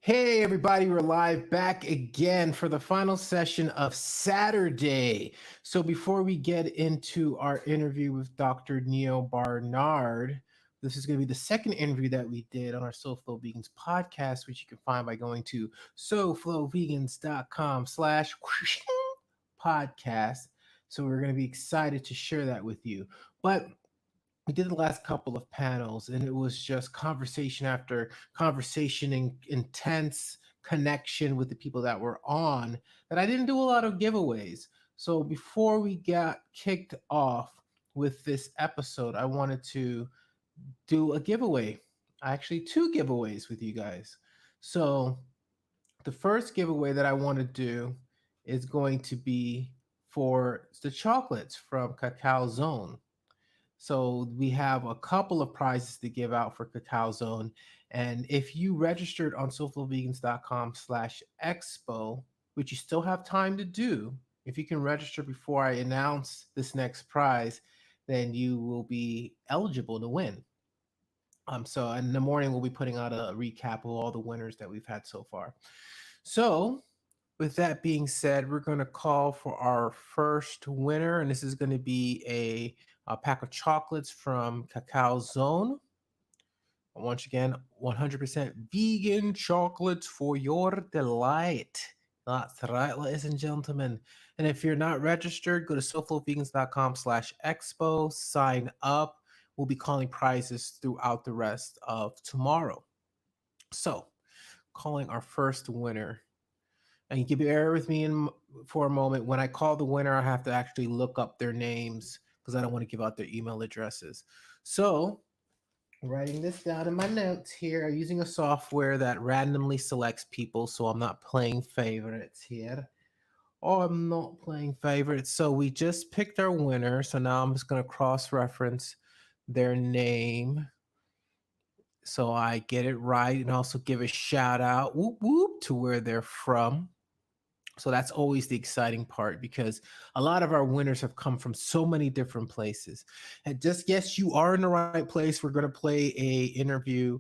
Hey, everybody, we're live back again for the final session of Saturday. So, before we get into our interview with Dr. Neal Barnard, this is going to be the second interview that we did on our SoFlow Vegans podcast, which you can find by going to soflowvegans.com/. podcast. So, we're going to be excited to share that with you. But we did the last couple of panels and it was just conversation after conversation and intense connection with the people that were on that I didn't do a lot of giveaways. So before we got kicked off with this episode, I wanted to do a giveaway. Actually, two giveaways with you guys. So the first giveaway that I want to do is going to be for the chocolates from Cacao Zone. So we have a couple of prizes to give out for Cacao Zone. And if you registered on soulfulvegans.com/expo, which you still have time to do, if you can register before I announce this next prize, then you will be eligible to win. So in the morning we'll be putting out a recap of all the winners that we've had so far. So with that being said, we're going to call for our first winner, and this is going to be a pack of chocolates from Cacao Zone. Once again, 100% vegan chocolates for your delight. That's right, ladies and gentlemen. And if you're not registered, go to soflowvegans.com/expo, sign up. We'll be calling prizes throughout the rest of tomorrow. So, calling our first winner. And you can bear with me for a moment. When I call the winner, I have to actually look up their names because I don't want to give out their email addresses. So, writing this down in my notes here, I'm using a software that randomly selects people, so I'm not playing favorites here. Oh, I'm not playing favorites. So we just picked our winner. So now I'm just going to cross reference their name so I get it right and also give a shout out whoop whoop to where they're from. So that's always the exciting part because a lot of our winners have come from so many different places. And just yes, you are in the right place. We're going to play a interview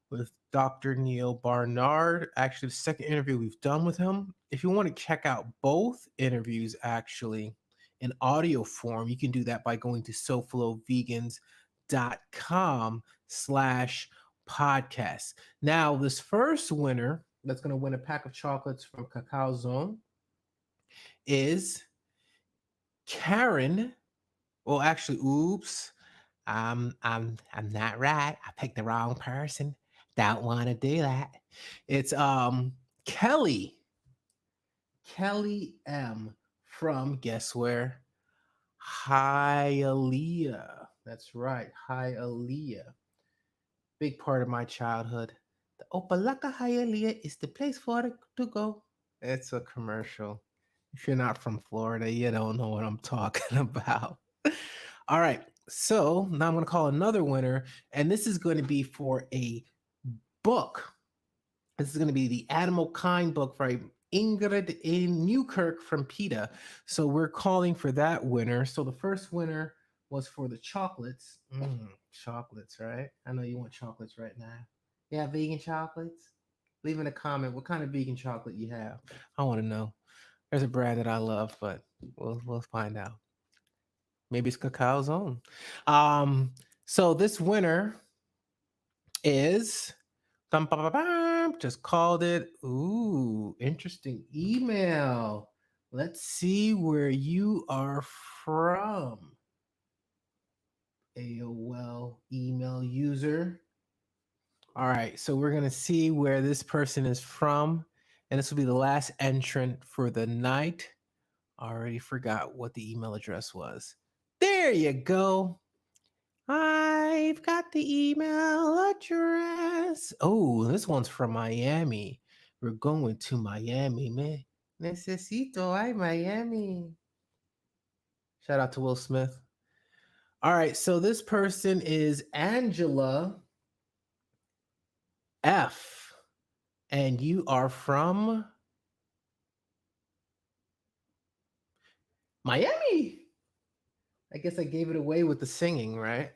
with Dr. Neal Barnard. Actually, the second interview we've done with him. If you want to check out both interviews actually in audio form, you can do that by going to soflowvegans.com/podcast. Now, this first winner that's going to win a pack of chocolates from Cacao Zone is Karen. Well, actually, oops. I'm not right. I picked the wrong person. Don't want to do that. It's Kelly. Kelly M from guess where? Hialeah. That's right, Hialeah. Big part of my childhood. The Opalaka Hialeah is the place for it to go. It's a commercial. If you're not from Florida, you don't know what I'm talking about. All right. So now I'm going to call another winner, and this is going to be for a book. This is going to be the Animal Kind book by Ingrid in Newkirk from PETA. So we're calling for that winner. So the first winner was for the chocolates. Chocolates, right? I know you want chocolates right now. Yeah, vegan chocolates? Leave in a comment what kind of vegan chocolate you have. I want to know. There's a brand that I love, but we'll find out. Maybe it's Cacao's own. So this winner is just called it. Ooh, interesting email. Let's see where you are from. AOL email user. All right, so we're gonna see where this person is from, and this will be the last entrant for the night. I already forgot what the email address was. There you go. I've got the email address. Oh, this one's from Miami. We're going to Miami, man. Necesito ay Miami. Shout out to Will Smith. All right, so this person is Angela F. And you are from Miami. I guess I gave it away with the singing, right?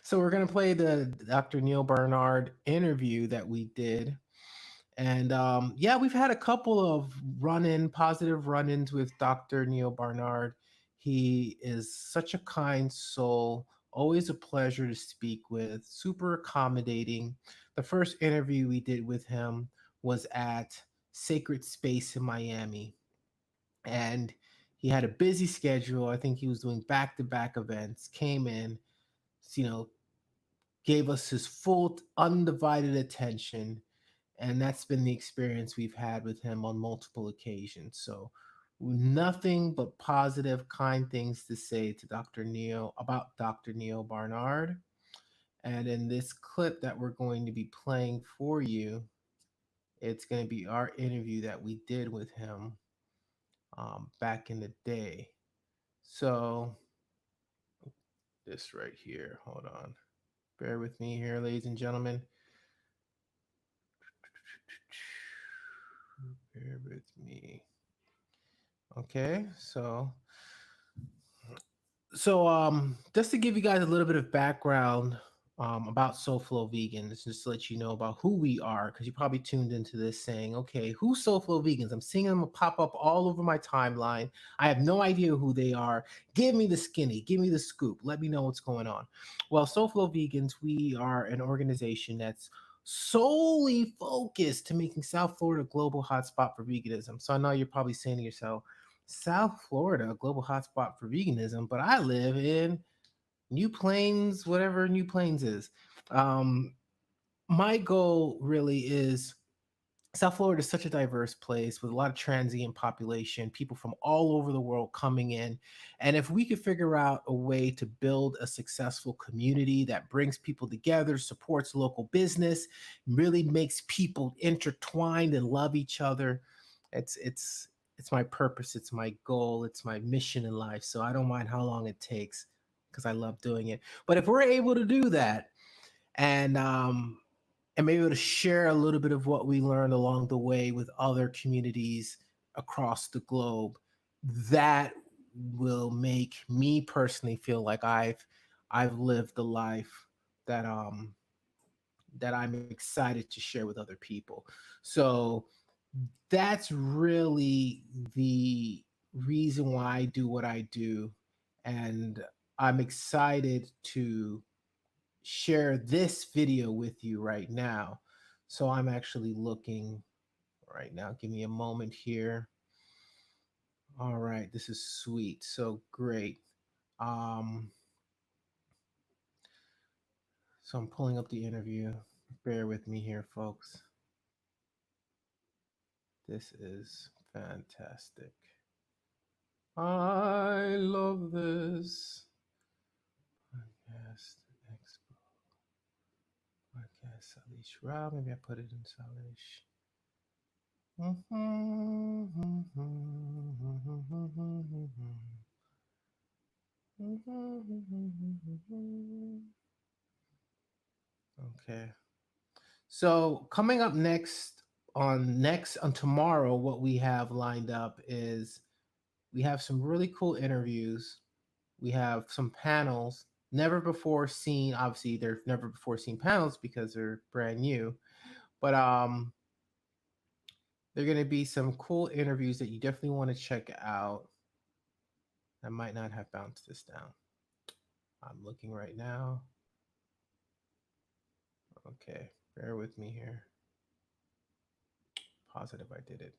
So we're going to play the Dr. Neal Barnard interview that we did. And yeah, we've had a couple of positive run-ins with Dr. Neal Barnard. He is such a kind soul, always a pleasure to speak with, super accommodating. The first interview we did with him was at Sacred Space in Miami, and he had a busy schedule. I think he was doing back-to-back events. Came in, you know, gave us his full undivided attention, and that's been the experience we've had with him on multiple occasions. So nothing but positive, kind things to say to Dr. Neal about Dr. Neal Barnard. And in this clip that we're going to be playing for you, it's going to be our interview that we did with him back in the day. So this right here, hold on, bear with me here, ladies and gentlemen. Bear with me. Okay, just to give you guys a little bit of background about SoFlo Vegans, just to let you know about who we are, because you probably tuned into this saying, okay, who's SoFlo Vegans? I'm seeing them pop up all over my timeline. I have no idea who they are. Give me the skinny, give me the scoop. Let me know what's going on. Well, SoFlo Vegans, we are an organization that's solely focused to making South Florida a global hotspot for veganism. So I know you're probably saying to yourself, South Florida, a global hotspot for veganism, but I live in New Plains, whatever New Plains is. Um, my goal really is South Florida is such a diverse place with a lot of transient population, people from all over the world coming in. And if we could figure out a way to build a successful community that brings people together, supports local business, really makes people intertwined and love each other, it's my purpose, it's my goal, it's my mission in life. So I don't mind how long it takes because I love doing it. But if we're able to do that, and maybe able to share a little bit of what we learned along the way with other communities across the globe, that will make me personally feel like I've lived the life that that I'm excited to share with other people. So that's really the reason why I do what I do, and I'm excited to share this video with you right now. So I'm actually looking right now. Give me a moment here. All right, this is sweet. So great. Um, so I'm pulling up the interview. Bear with me here, folks. This is fantastic. I love this. Podcast Expo. Podcast Salish Rob. Maybe I put it in Salish. Okay. So coming up next on tomorrow, what we have lined up is we have some really cool interviews. We have some panels, never before seen. Obviously, they're never before seen panels because they're brand new. But they're going to be some cool interviews that you definitely want to check out. I might not have bounced this down. I'm looking right now. Okay, bear with me here. Positive I did it.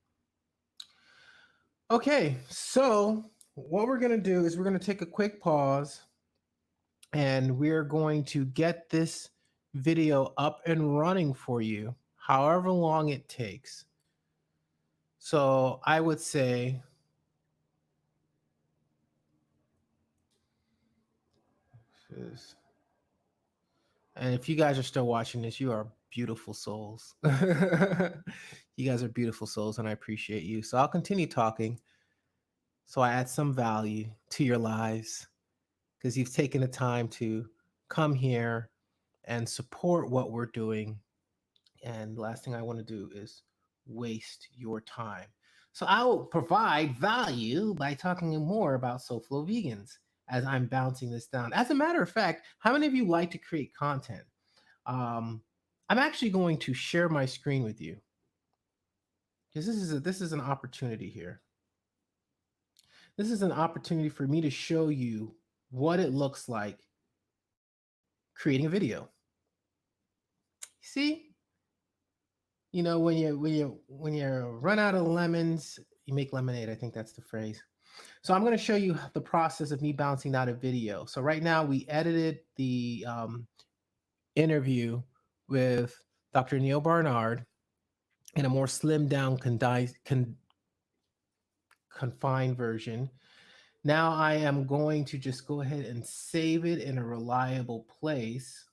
Okay, so what we're going to do is we're going to take a quick pause, and we're going to get this video up and running for you, however long it takes. So I would say is, and if you guys are still watching this, you are beautiful souls. You guys are beautiful souls, and I appreciate you. So I'll continue talking. So I add some value to your lives because you've taken the time to come here and support what we're doing. And the last thing I want to do is waste your time. So I'll provide value by talking more about SoFlo Vegans as I'm bouncing this down. As a matter of fact, how many of you like to create content? Um, I'm actually going to share my screen with you. because this is an opportunity here. This is an opportunity for me to show you what it looks like creating a video. See, when you run out of lemons, you make lemonade. I think that's the phrase. So I'm going to show you the process of me bouncing out a video. So right now we edited the interview with Dr. Neal Barnard in a more slimmed down, confined version. Now I am going to just go ahead and save it in a reliable place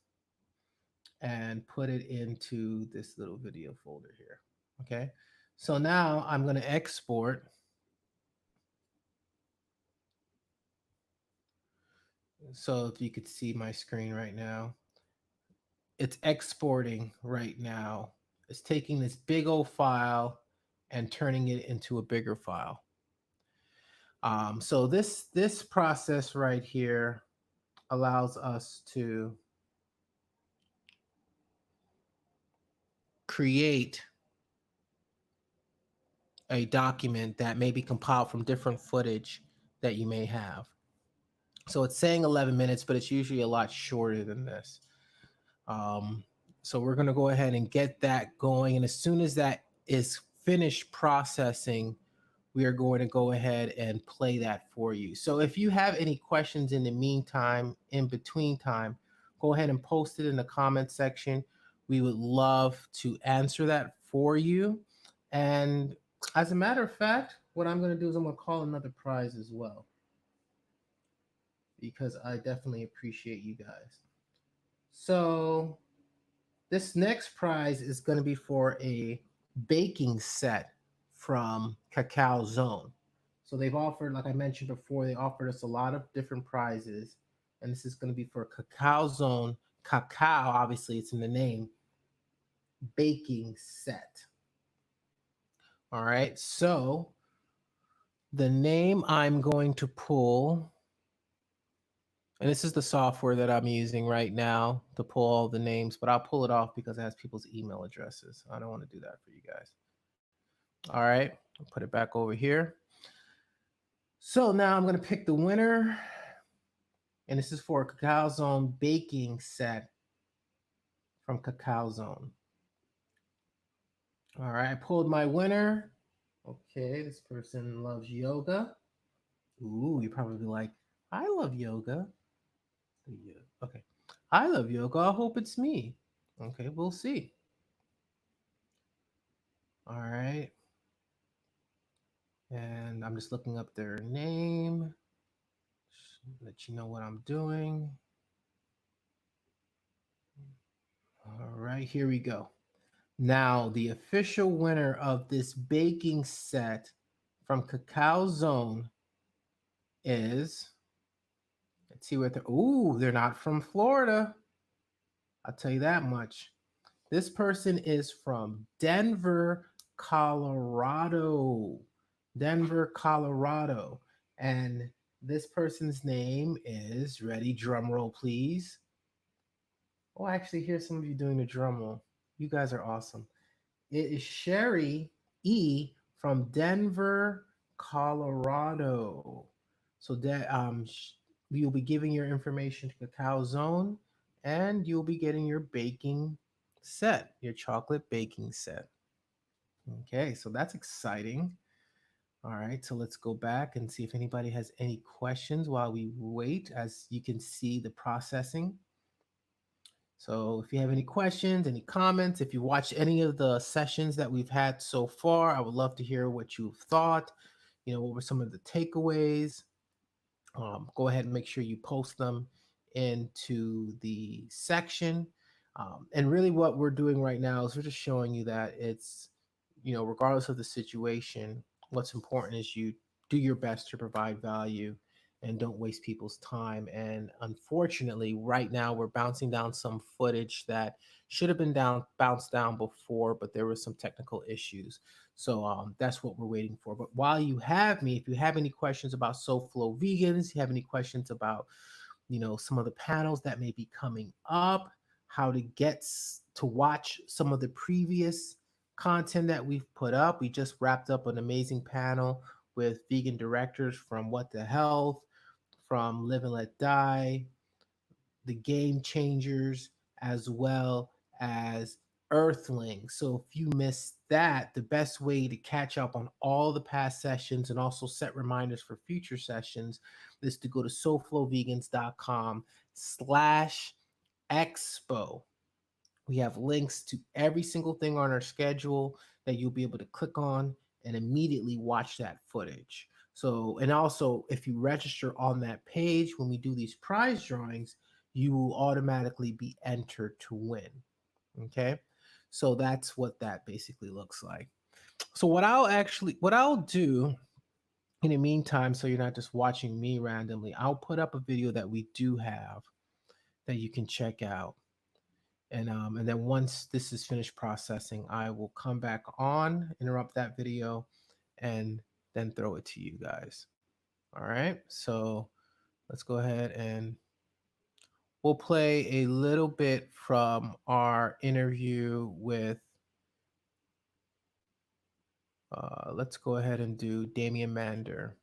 and put it into this little video folder here. Okay. So now I'm going to export. So if you could see my screen right now, it's exporting right now. It's taking this big old file and turning it into a bigger file. So this process right here allows us to create a document that may be compiled from different footage that you may have. So it's saying 11 minutes, but it's usually a lot shorter than this. Um, so we're going to go ahead and get that going. And as soon as that is finished processing, we are going to go ahead and play that for you. So if you have any questions in the meantime, in between time, go ahead and post it in the comment section. We would love to answer that for you. And as a matter of fact, what I'm going to do is I'm going to call another prize as well, because I definitely appreciate you guys. So this next prize is going to be for a baking set from Cacao Zone. So they've offered, like I mentioned before, they offered us a lot of different prizes. And this is going to be for Cacao Zone. Cacao, obviously, it's in the name, baking set. All right. So the name I'm going to pull, and this is the software that I'm using right now to pull all the names, but I'll pull it off because it has people's email addresses. I don't want to do that for you guys. All right, I'll put it back over here. So now I'm going to pick the winner, and this is for a Cacao Zone baking set from Cacao Zone. All right, I pulled my winner. Okay, this person loves yoga. Ooh, you're probably like, I love yoga. Yeah, okay. I love yoga. I hope it's me. Okay, we'll see. All right. And I'm just looking up their name. Just let you know what I'm doing. All right, here we go. Now, the official winner of this baking set from Cacao Zone is, let's see what they're, ooh, they're not from Florida. I'll tell you that much. This person is from Denver, Colorado. Denver, Colorado. And this person's name is, ready, drum roll, please. Oh, I actually hear some of you doing the drum roll. You guys are awesome. It is Sherry E from Denver, Colorado. So that you'll be giving your information to Cacao Zone, and you'll be getting your baking set, your chocolate baking set. Okay, so that's exciting. All right, so let's go back and see if anybody has any questions while we wait. As you can see, the processing. So if you have any questions, any comments, if you watched any of the sessions that we've had so far, I would love to hear what you've thought. What were some of the takeaways? Go ahead and make sure you post them into the section. And really, what we're doing right now is we're just showing you that it's, regardless of the situation, what's important is you do your best to provide value and don't waste people's time. And unfortunately, right now we're bouncing down some footage that should have been bounced down before, but there were some technical issues. So that's what we're waiting for. But while you have me, if you have any questions about SoFlo Vegans, you have any questions about, some of the panels that may be coming up, how to get to watch some of the previous content that we've put up. We just wrapped up an amazing panel with vegan directors from What the Health, from Live and Let Die, the Game Changers, as well as Earthling. So if you missed that, the best way to catch up on all the past sessions and also set reminders for future sessions is to go to soulflowvegans.com/expo. We have links to every single thing on our schedule that you'll be able to click on and immediately watch that footage. So, and also, if you register on that page when we do these prize drawings, you will automatically be entered to win. Okay. So that's what that basically looks like. So what I'll do in the meantime, so you're not just watching me randomly, I'll put up a video that we do have that you can check out. And then once this is finished processing, I will come back on, interrupt that video, and then throw it to you guys. All right. So let's go ahead and we'll play a little bit from our interview with, let's go ahead and do Damian Mander.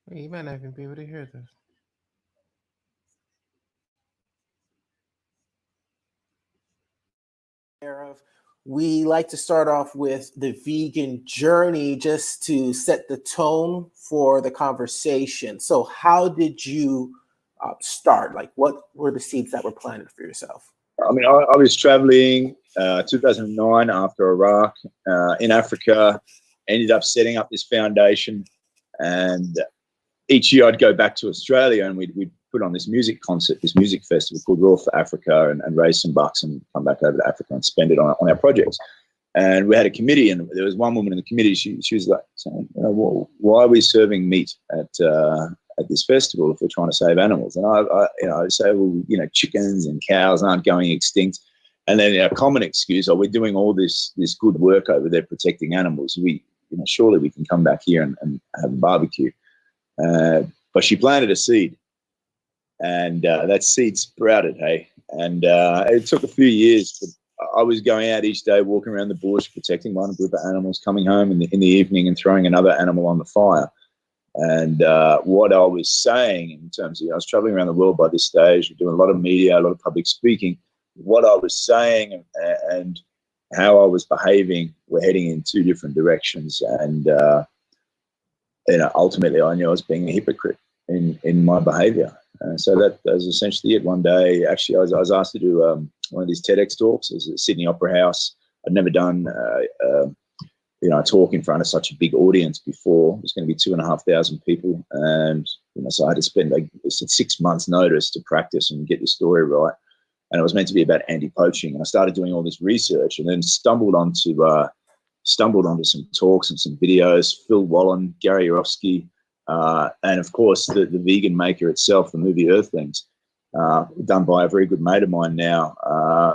Hey, you might not even be able to hear this. Of. We like to start off with the vegan journey just to set the tone for the conversation. So, how did you start? Like, what were the seeds that were planted for yourself? I mean, I was traveling 2009 after Iraq in Africa, ended up setting up this foundation. And each year I'd go back to Australia and we'd put on this music concert, this music festival called Raw for Africa, and raise some bucks and come back over to Africa and spend it on our projects. And we had a committee, and there was one woman in the committee. She was like saying, you know, well, why are we serving meat at this festival if we're trying to save animals? And I say, well, you know, chickens and cows aren't going extinct. And then a common excuse, oh, we're doing all this good work over there protecting animals. Surely we can come back here and have a barbecue. But she planted a seed, and that seed sprouted, hey. And it took a few years, but I was going out each day, walking around the bush, protecting one group of animals, coming home in the evening and throwing another animal on the fire. And what I was saying in terms of, I was traveling around the world by this stage, doing a lot of media, a lot of public speaking. What I was saying and how I was behaving were heading in two different directions. And ultimately, I knew I was being a hypocrite in my behavior. So that was essentially it. One day, actually, I was asked to do one of these TEDx talks. It was at Sydney Opera House. I'd never done a talk in front of such a big audience before. It was going to be 2,500 people, and so I had to spend 6 months' notice to practice and get the story right. And it was meant to be about anti-poaching. And I started doing all this research, and then stumbled onto some talks and some videos. Phil Wallen, Gary Yourofsky, and of course the vegan maker itself, the movie Earthlings, done by a very good mate of mine now,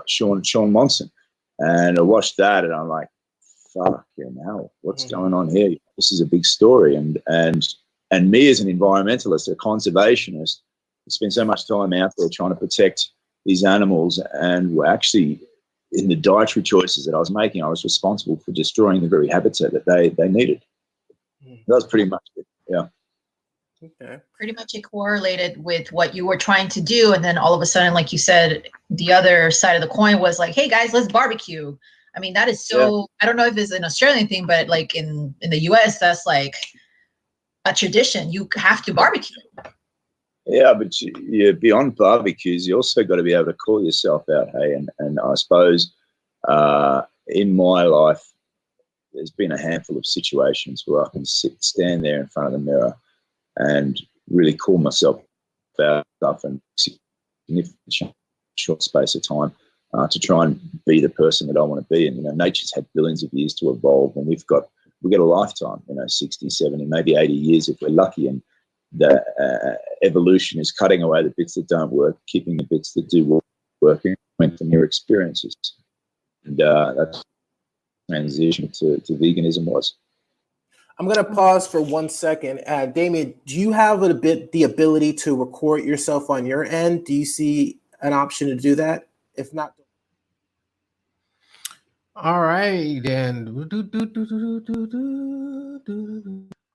Sean Monson. And I watched that, and I'm like, fuck, hell, what's going on here? This is a big story. And me as an environmentalist, a conservationist, I spent so much time out there trying to protect these animals, and were actually, in the dietary choices that I was making, I was responsible for destroying the very habitat that they needed. That was pretty much it. Yeah. Okay. Pretty much it correlated with what you were trying to do. And then all of a sudden, like you said, the other side of the coin was like, hey guys, let's barbecue. I mean, that is so, I don't know if it's an Australian thing, but like in the US, that's like a tradition. You have to barbecue. Yeah, but beyond barbecues, you also got to be able to call yourself out, hey? And I suppose in my life, there's been a handful of situations where I can stand there in front of the mirror and really call myself out stuff and significant short space of time to try and be the person that I want to be. And, nature's had billions of years to evolve, and we've got a lifetime, 60, 70, maybe 80 years if we're lucky. And the evolution is cutting away the bits that don't work, keeping the bits that do work, and from your experiences. And that's transition to veganism was. I'm gonna pause for 1 second. Damien, do you have the ability to record yourself on your end? Do you see an option to do that? If not, all right, then.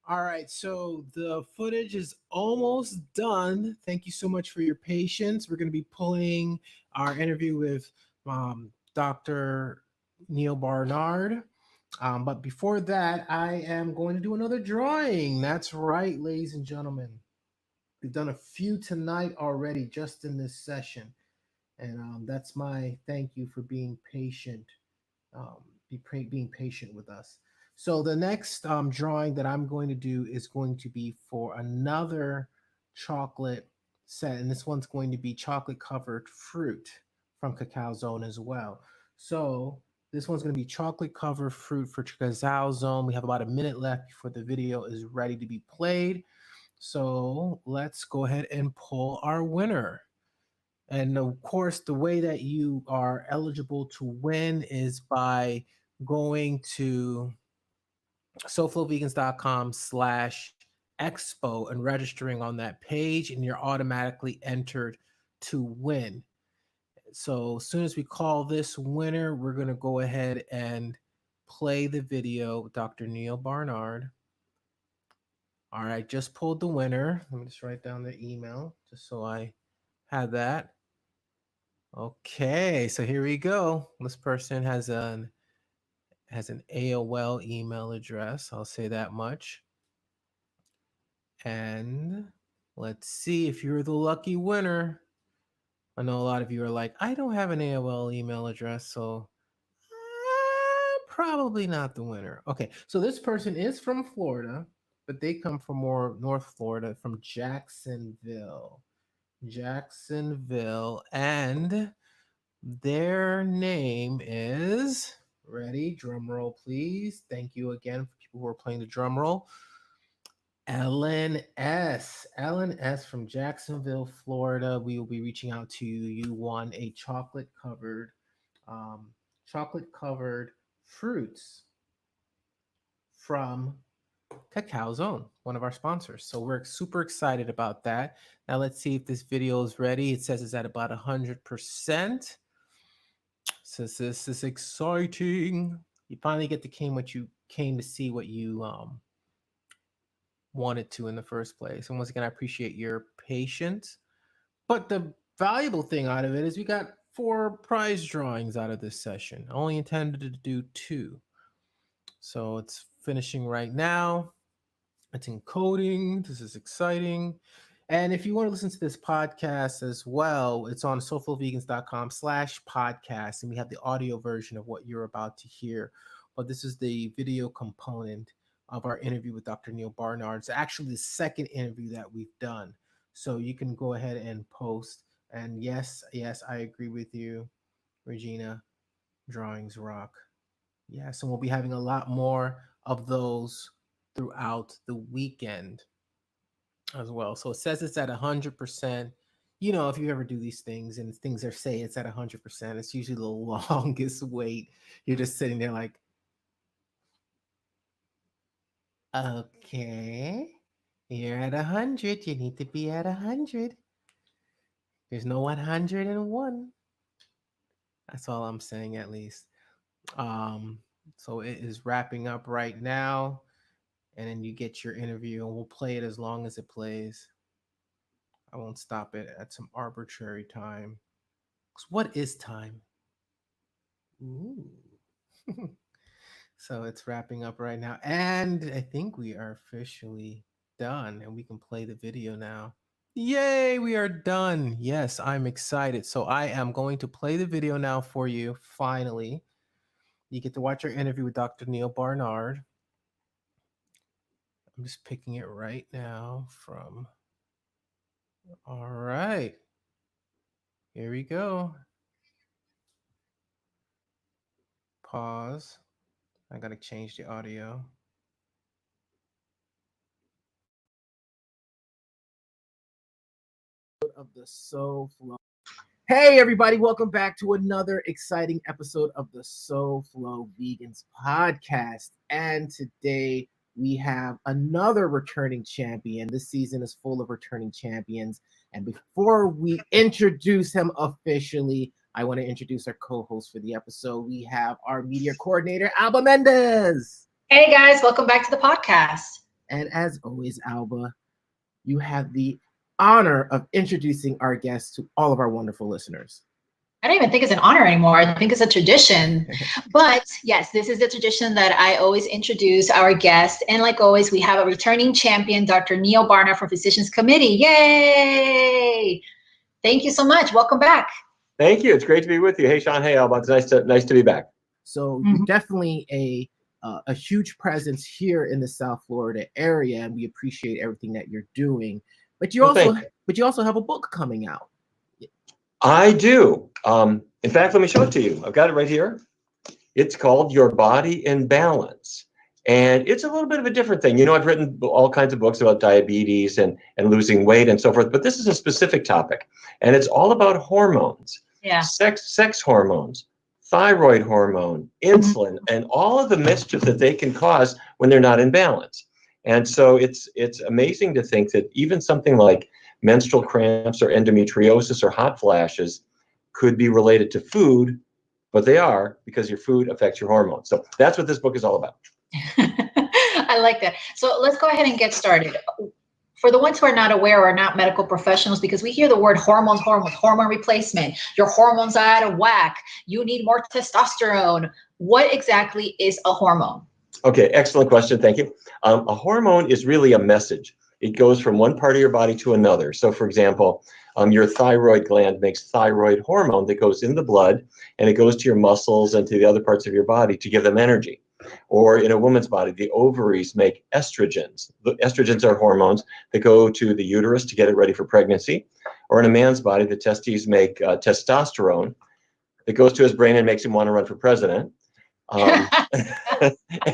All right, so the footage is almost done. Thank you so much for your patience. We're going to be pulling our interview with Dr. Neal Barnard. But before that, I am going to do another drawing. That's right, ladies and gentlemen. We've done a few tonight already just in this session. And that's my thank you for being patient. Being patient with us. So the next drawing that I'm going to do is going to be for another chocolate set, and this one's going to be chocolate covered fruit from Cacao Zone as well. So this one's going to be chocolate covered fruit for Cacao Zone. We have about a minute left before the video is ready to be played. So let's go ahead and pull our winner. And of course, the way that you are eligible to win is by going to soflowvegans.com/expo and registering on that page, and you're automatically entered to win. So as soon as we call this winner, we're going to go ahead and play the video with Dr. Neal Barnard. All right, just pulled the winner. Let me just write down the email just so I have that. Okay, so here we go. This person has an AOL email address. I'll say that much. And let's see if you're the lucky winner. I know a lot of you are like, I don't have an AOL email address, so probably not the winner. Okay, so this person is from Florida, but they come from more North Florida, from Jacksonville. And their name is, ready, drum roll please. Thank you again for people who are playing the drum roll. Ellen S. Ellen S. from Jacksonville, Florida. We will be reaching out to you. You won a chocolate covered fruits from Cacao Zone, one of our sponsors. So we're super excited about that. Now let's see if this video is ready. It says it's at about 100%. Says this is exciting. You finally get to came to see what you wanted to in the first place. And once again, I appreciate your patience. But the valuable thing out of it is we got 4 prize drawings out of this session. I only intended to do 2. So it's finishing right now. It's encoding. This is exciting. And if you want to listen to this podcast as well, it's on soulfulvegans.com/podcast. And we have the audio version of what you're about to hear. But this is the video component of our interview with Dr. Neal Barnard. It's actually the second interview that we've done. So you can go ahead and post. And yes, I agree with you, Regina. Drawings rock. Yes, and we'll be having a lot more of those throughout the weekend as well. So it says it's at 100%. If you ever do these things and things are say it's at 100%, it's usually the longest wait. You're just sitting there like, okay, you're at 100. You need to be at 100. There's no 101. That's all I'm saying, at least. So it is wrapping up right now. and then you get your interview, and we'll play it as long as it plays. I won't stop it at some arbitrary time. 'Cause what is time? Ooh. So it's wrapping up right now. And I think we are officially done and we can play the video now. Yay, we are done. Yes, I'm excited. So I am going to play the video now for you. Finally, you get to watch our interview with Dr. Neal Barnard. I'm just picking it right now from. All right. Here we go. Pause. I got to change the audio. Of the So Flow. Hey everybody, welcome back to another exciting episode of the So Flow Vegans podcast. And today we have another returning champion. This season is full of returning champions. And before we introduce him officially, I want to introduce our co-host for the episode. We have our media coordinator, Alba Mendez. Hey guys, welcome back to the podcast. And as always, Alba, you have the honor of introducing our guests to all of our wonderful listeners. I don't even think it's an honor anymore. I think it's a tradition. But yes, this is the tradition that I always introduce our guests. And like always, we have a returning champion, Dr. Neal Barnard from Physicians Committee. Yay! Thank you so much. Welcome back. Thank you. It's great to be with you. Hey, Sean. Hey, Alba. It's nice to be back. So you're definitely a huge presence here in the South Florida area, and we appreciate everything that you're doing. But you also have a book coming out. I do. In fact, let me show it to you. I've got it right here. It's called Your Body in Balance. And it's a little bit of a different thing. You know, I've written all kinds of books about diabetes and losing weight and so forth, but this is a specific topic. And it's all about hormones, sex hormones, thyroid hormone, insulin, and all of the mischief that they can cause when they're not in balance. And so it's amazing to think that even something like menstrual cramps or endometriosis or hot flashes could be related to food, but they are because your food affects your hormones. So that's what this book is all about. I like that. So let's go ahead and get started. For the ones who are not aware or are not medical professionals, because we hear the word hormone replacement, your hormones are out of whack, you need more testosterone. What exactly is a hormone? Okay, excellent question. Thank you. A hormone is really a message. It goes from one part of your body to another. So, for example, your thyroid gland makes thyroid hormone that goes in the blood, and it goes to your muscles and to the other parts of your body to give them energy. Or in a woman's body, the ovaries make estrogens. The estrogens are hormones that go to the uterus to get it ready for pregnancy. Or in a man's body, the testes make testosterone that goes to his brain and makes him want to run for president.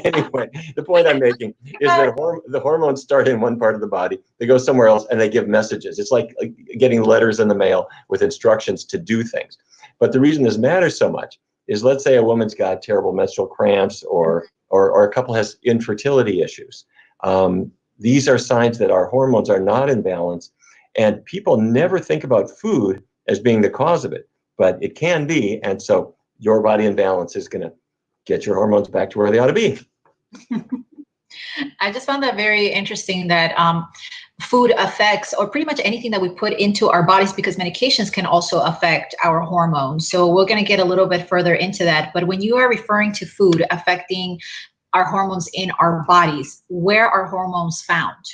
Anyway, the point I'm making is that the hormones start in one part of the body, they go somewhere else, and they give messages. It's like getting letters in the mail with instructions to do things. But the reason this matters so much is, let's say a woman's got terrible menstrual cramps, or a couple has infertility issues. These are signs that our hormones are not in balance, and people never think about food as being the cause of it, but it can be. And so Your Body in Balance is going to get your hormones back to where they ought to be. I just found that very interesting that food affects, or pretty much anything that we put into our bodies, because medications can also affect our hormones. So we're going to get a little bit further into that. But when you are referring to food affecting our hormones in our bodies, where are hormones found?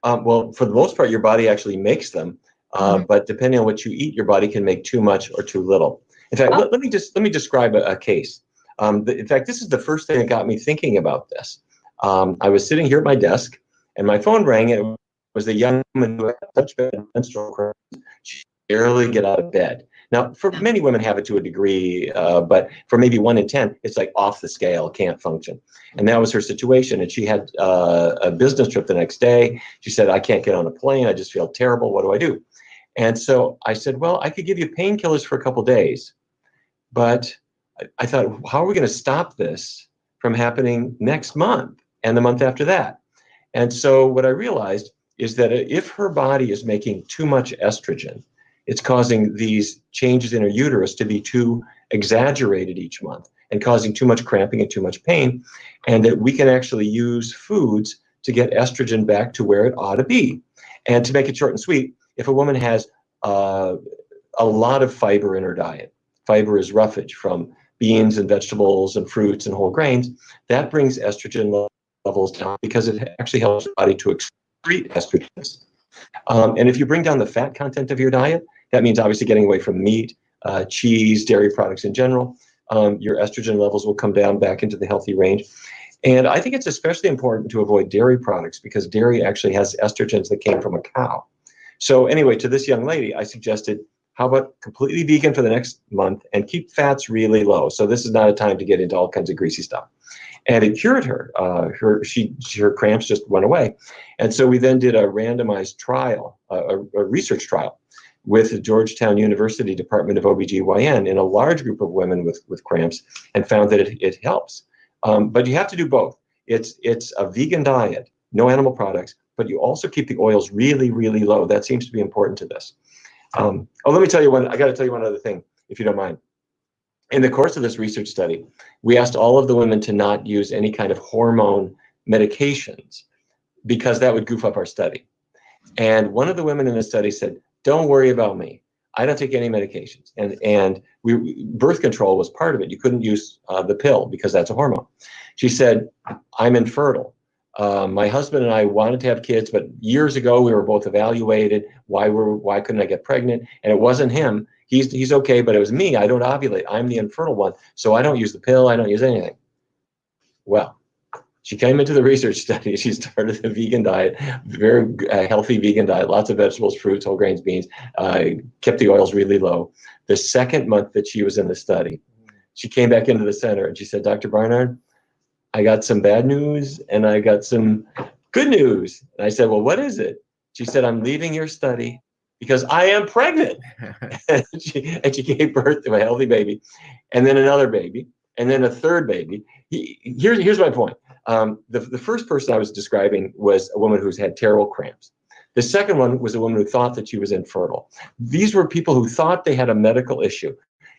Well, for the most part, your body actually makes them. But depending on what you eat, your body can make too much or too little. In fact, let me describe a case. In fact, this is the first thing that got me thinking about this. I was sitting here at my desk, and my phone rang, and it was a young woman who had such bad menstrual cramps, she could barely get out of bed. Now, for many women have it to a degree, but for maybe 1 in 10, it's like off the scale, can't function. And that was her situation. And she had a business trip the next day. She said, I can't get on a plane. I just feel terrible. What do I do? And so I said, well, I could give you painkillers for a couple days, but I thought, how are we going to stop this from happening next month and the month after that? And so what I realized is that if her body is making too much estrogen, it's causing these changes in her uterus to be too exaggerated each month and causing too much cramping and too much pain, and that we can actually use foods to get estrogen back to where it ought to be. And to make it short and sweet, if a woman has a lot of fiber in her diet, fiber is roughage from beans and vegetables and fruits and whole grains, that brings estrogen levels down because it actually helps the body to excrete estrogens. And if you bring down the fat content of your diet, that means obviously getting away from meat, cheese, dairy products in general, your estrogen levels will come down back into the healthy range. And I think it's especially important to avoid dairy products because dairy actually has estrogens that came from a cow. So anyway, to this young lady, I suggested, how about completely vegan for the next month and keep fats really low? So this is not a time to get into all kinds of greasy stuff. And it cured her. Her cramps just went away. And so we then did a randomized trial, a research trial with the Georgetown University Department of OBGYN in a large group of women with cramps and found that it helps. But you have to do both. It's a vegan diet, no animal products, but you also keep the oils really, really low. That seems to be important to this. Let me tell you I got to tell you one other thing, if you don't mind. In the course of this research study, we asked all of the women to not use any kind of hormone medications because that would goof up our study. And one of the women in the study said, don't worry about me. I don't take any medications. And birth control was part of it. You couldn't use the pill because that's a hormone. She said, I'm infertile. My husband and I wanted to have kids, but years ago we were both evaluated. Why couldn't I get pregnant? And it wasn't him. He's okay, but it was me. I don't ovulate. I'm the infertile one. So I don't use the pill. I don't use anything. Well, she came into the research study. She started a vegan diet, very healthy vegan diet, lots of vegetables, fruits, whole grains, beans, kept the oils really low. The second month that she was in the study, she came back into the center and she said, Dr. Barnard, I got some bad news and I got some good news. And I said, well, what is it? She said, I'm leaving your study because I am pregnant. and she gave birth to a healthy baby and then another baby and then a third baby. Here's my point. The first person I was describing was a woman who's had terrible cramps. The second one was a woman who thought that she was infertile. These were people who thought they had a medical issue.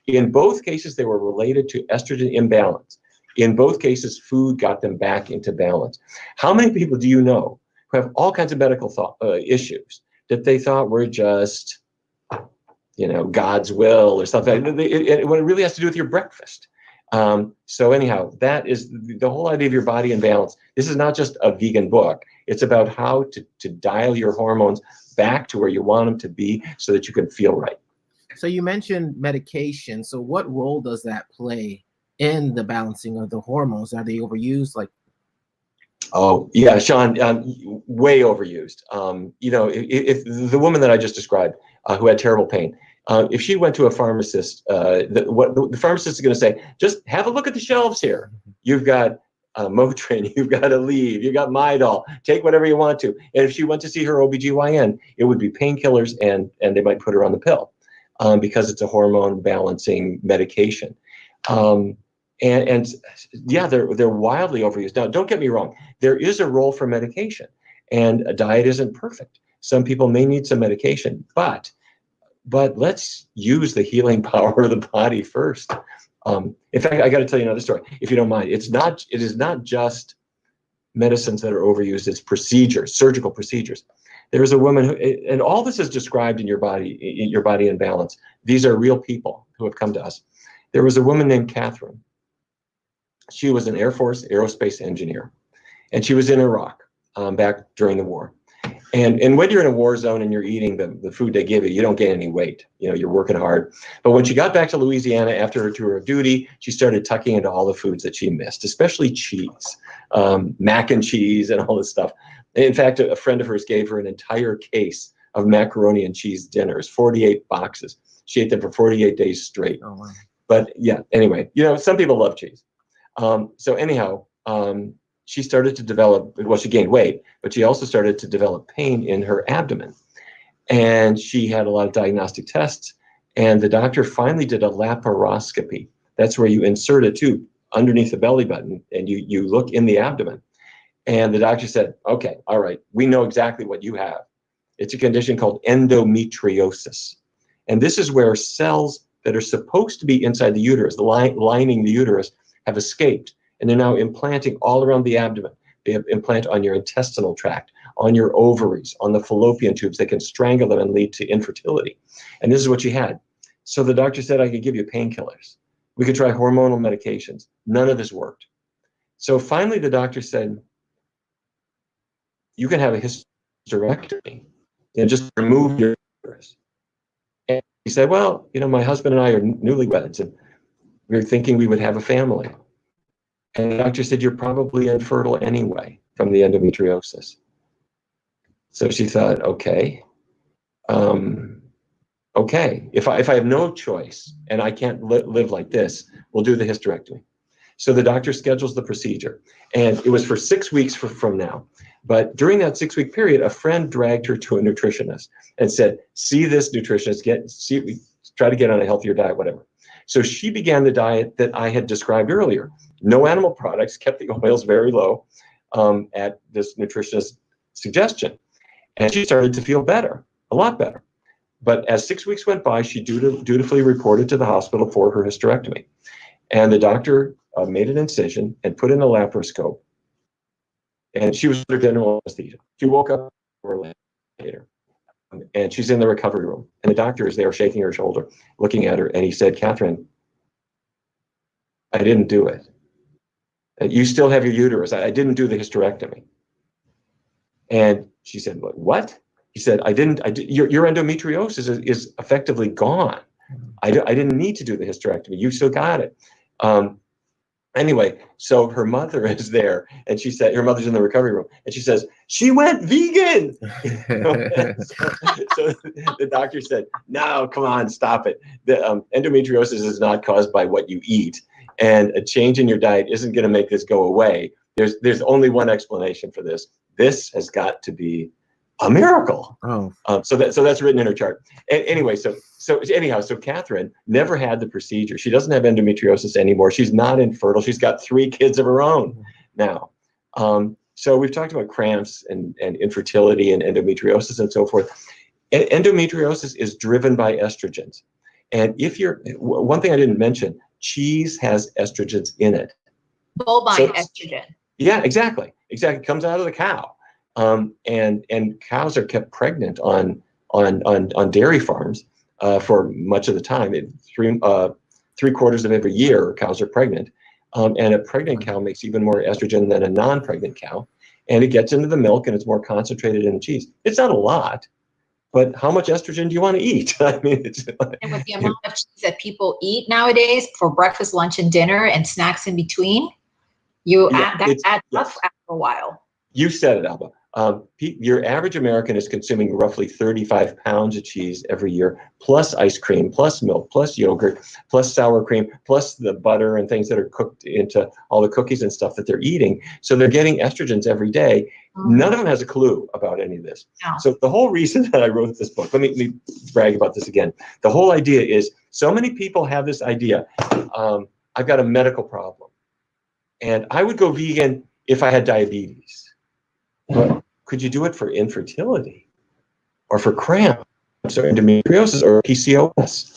In both cases, they were related to estrogen imbalance. In both cases, food got them back into balance. How many people do you know who have all kinds of medical issues that they thought were just, God's will or something, when it really has to do with your breakfast? So anyhow, that is the whole idea of your body in balance. This is not just a vegan book. It's about how to dial your hormones back to where you want them to be so that you can feel right. So you mentioned medication. So what role does that play in the balancing of the hormones? Are they overused? Oh, yeah, Sean, way overused. If the woman that I just described who had terrible pain, if she went to a pharmacist, what the pharmacist is going to say, just have a look at the shelves here. You've got Motrin, you've got Aleve, you've got Midol, take whatever you want to. And if she went to see her OBGYN, it would be painkillers and they might put her on the pill because it's a hormone balancing medication. And yeah, they're wildly overused. Now, don't get me wrong. There is a role for medication, and a diet isn't perfect. Some people may need some medication, but let's use the healing power of the body first. In fact, I got to tell you another story, if you don't mind. It is not just medicines that are overused. It's procedures, surgical procedures. There is a woman who, and all this is described in your body in balance. These are real people who have come to us. There was a woman named Catherine. She was an Air Force aerospace engineer, and she was in Iraq back during the war. And when you're in a war zone and you're eating the food they give you, you don't gain any weight. You're working hard. But when she got back to Louisiana after her tour of duty, she started tucking into all the foods that she missed, especially cheese, mac and cheese and all this stuff. In fact, a friend of hers gave her an entire case of macaroni and cheese dinners, 48 boxes. She ate them for 48 days straight. Oh, wow. But yeah, anyway, some people love cheese. So anyhow, she started to develop, well, she gained weight, but she also started to develop pain in her abdomen. And she had a lot of diagnostic tests. And the doctor finally did a laparoscopy. That's where you insert a tube underneath the belly button and you look in the abdomen. And the doctor said, okay, all right, we know exactly what you have. It's a condition called endometriosis. And this is where cells that are supposed to be inside the uterus, lining the uterus, have escaped. And they're now implanting all around the abdomen. implant on your intestinal tract, on your ovaries, on the fallopian tubes. They can strangle them and lead to infertility. And this is what she had. So the doctor said I could give you painkillers. We could try hormonal medications. None of this worked. So finally the doctor said, you can have a hysterectomy and just remove your uterus. And he said, well, my husband and I are newlyweds, and we were thinking we would have a family. And the doctor said, you're probably infertile anyway from the endometriosis. So she thought, okay, if I have no choice and I can't live like this, we'll do the hysterectomy. So the doctor schedules the procedure, and it was for 6 weeks from now. But during that 6-week period, a friend dragged her to a nutritionist and said, see this nutritionist, try to get on a healthier diet, whatever. So she began the diet that I had described earlier. No animal products, kept the oils very low at this nutritionist's suggestion. And she started to feel better, a lot better. But as 6 weeks went by, she dutifully reported to the hospital for her hysterectomy. And the doctor made an incision and put in a laparoscope. And she was under general anesthesia. She woke up an hour later, and she's in the recovery room. And the doctor is there shaking her shoulder, looking at her. And he said, Catherine, I didn't do it. You still have your uterus. I didn't do the hysterectomy. And she said, what? He said, your endometriosis is effectively gone. I didn't need to do the hysterectomy. You still got it. Anyway, so her mother is there, and she said, her mother's in the recovery room, and she says, she went vegan. So the doctor said, no, come on, stop it. The endometriosis is not caused by what you eat, and a change in your diet isn't going to make this go away. There's only one explanation for this. This has got to be a miracle. Oh. So that's written in her chart. Anyway, so Catherine never had the procedure. She doesn't have endometriosis anymore. She's not infertile. She's got 3 kids of her own now. So we've talked about cramps and infertility and endometriosis and so forth. Endometriosis is driven by estrogens. And one thing I didn't mention, cheese has estrogens in it. Bovine estrogen. Yeah, exactly. It comes out of the cow. And cows are kept pregnant on dairy farms for much of the time. 3/4 of every year, cows are pregnant. And a pregnant cow makes even more estrogen than a non-pregnant cow. And it gets into the milk, and it's more concentrated in the cheese. It's not a lot, but how much estrogen do you want to eat? I mean, and with the amount of cheese that people eat nowadays for breakfast, lunch, and dinner, and snacks in between, that adds up after a while. You said it, Alba. Your average American is consuming roughly 35 pounds of cheese every year, plus ice cream, plus milk, plus yogurt, plus sour cream, plus the butter and things that are cooked into all the cookies and stuff that they're eating. So they're getting estrogens every day. Mm-hmm. None of them has a clue about any of this. No. So the whole reason that I wrote this book, let me brag about this again. The whole idea is so many people have this idea, I've got a medical problem, and I would go vegan if I had diabetes. But could you do it for infertility or for cramps or endometriosis or PCOS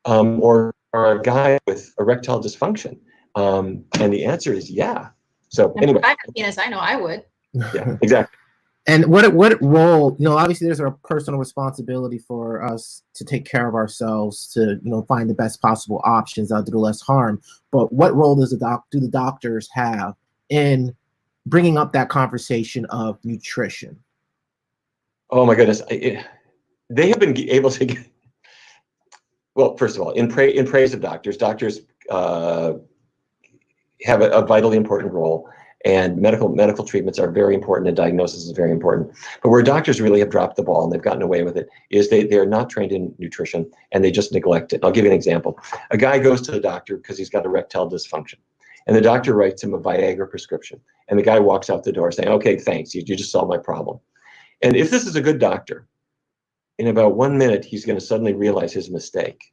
or a guy with erectile dysfunction? And the answer is yeah. So anyway. If I had penis, I know I would. Yeah, exactly. And what role, obviously there's a personal responsibility for us to take care of ourselves, to, find the best possible options that'll do less harm. But what role do the doctors have in bringing up that conversation of nutrition? Oh my goodness, they have been able to get, well, first of all, in praise of doctors have a vitally important role, and medical treatments are very important, and diagnosis is very important. But where doctors really have dropped the ball and they've gotten away with it is they are not trained in nutrition, and they just neglect it. I'll give you an example. A guy goes to the doctor because he's got erectile dysfunction, and the doctor writes him a Viagra prescription. And the guy walks out the door saying, okay, thanks, you just solved my problem. And if this is a good doctor, in about 1 minute, he's going to suddenly realize his mistake.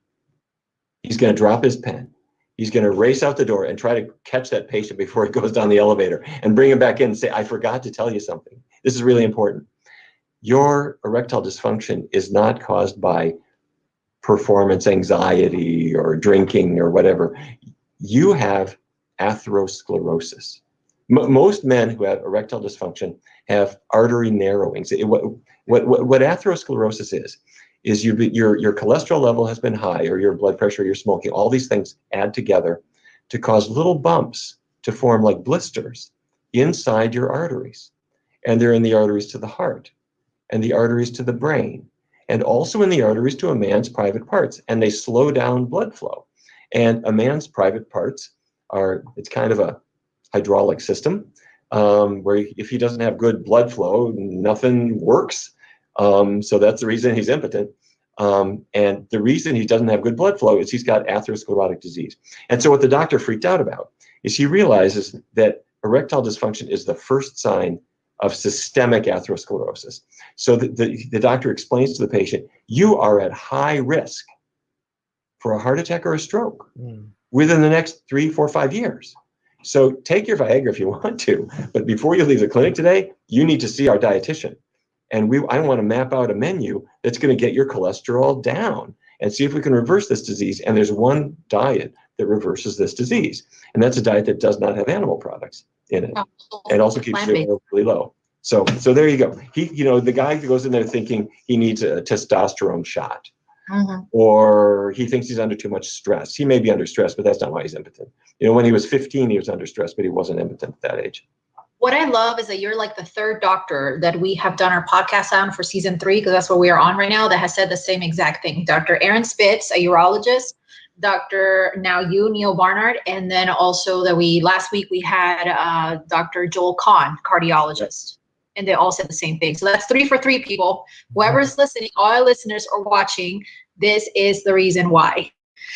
He's going to drop his pen. He's going to race out the door and try to catch that patient before he goes down the elevator and bring him back in and say, I forgot to tell you something. This is really important. Your erectile dysfunction is not caused by performance anxiety or drinking or whatever. You have atherosclerosis, Most men who have erectile dysfunction have artery narrowings. What atherosclerosis is your cholesterol level has been high, or your blood pressure, you're smoking. All these things add together to cause little bumps to form like blisters inside your arteries. And they're in the arteries to the heart, and the arteries to the brain, and also in the arteries to a man's private parts. And they slow down blood flow. And a man's private parts it's kind of a hydraulic system, where if he doesn't have good blood flow, nothing works. So that's the reason he's impotent. And the reason he doesn't have good blood flow is he's got atherosclerotic disease. And so what the doctor freaked out about is he realizes that erectile dysfunction is the first sign of systemic atherosclerosis. So the doctor explains to the patient, you are at high risk for a heart attack or a stroke within the next 3, 4, 5 years. So take your Viagra if you want to, but before you leave the clinic today, you need to see our dietitian. And I want to map out a menu that's going to get your cholesterol down and see if we can reverse this disease. And there's one diet that reverses this disease. And that's a diet that does not have animal products in it. And also keeps your oil really low. So there you go. The guy that goes in there thinking he needs a testosterone shot, or he thinks he's under too much stress. He may be under stress, but that's not why he's impotent. When he was 15, he was under stress, but he wasn't impotent at that age. What I love is that you're like the third doctor that we have done our podcast on for season 3, because that's what we are on right now, that has said the same exact thing. Dr. Aaron Spitz, a urologist, Dr. Neal Barnard, and then also last week we had Dr. Joel Kahn, cardiologist, and they all said the same thing. So that's 3 for 3 people. Whoever's listening, all our listeners are watching, this is the reason why.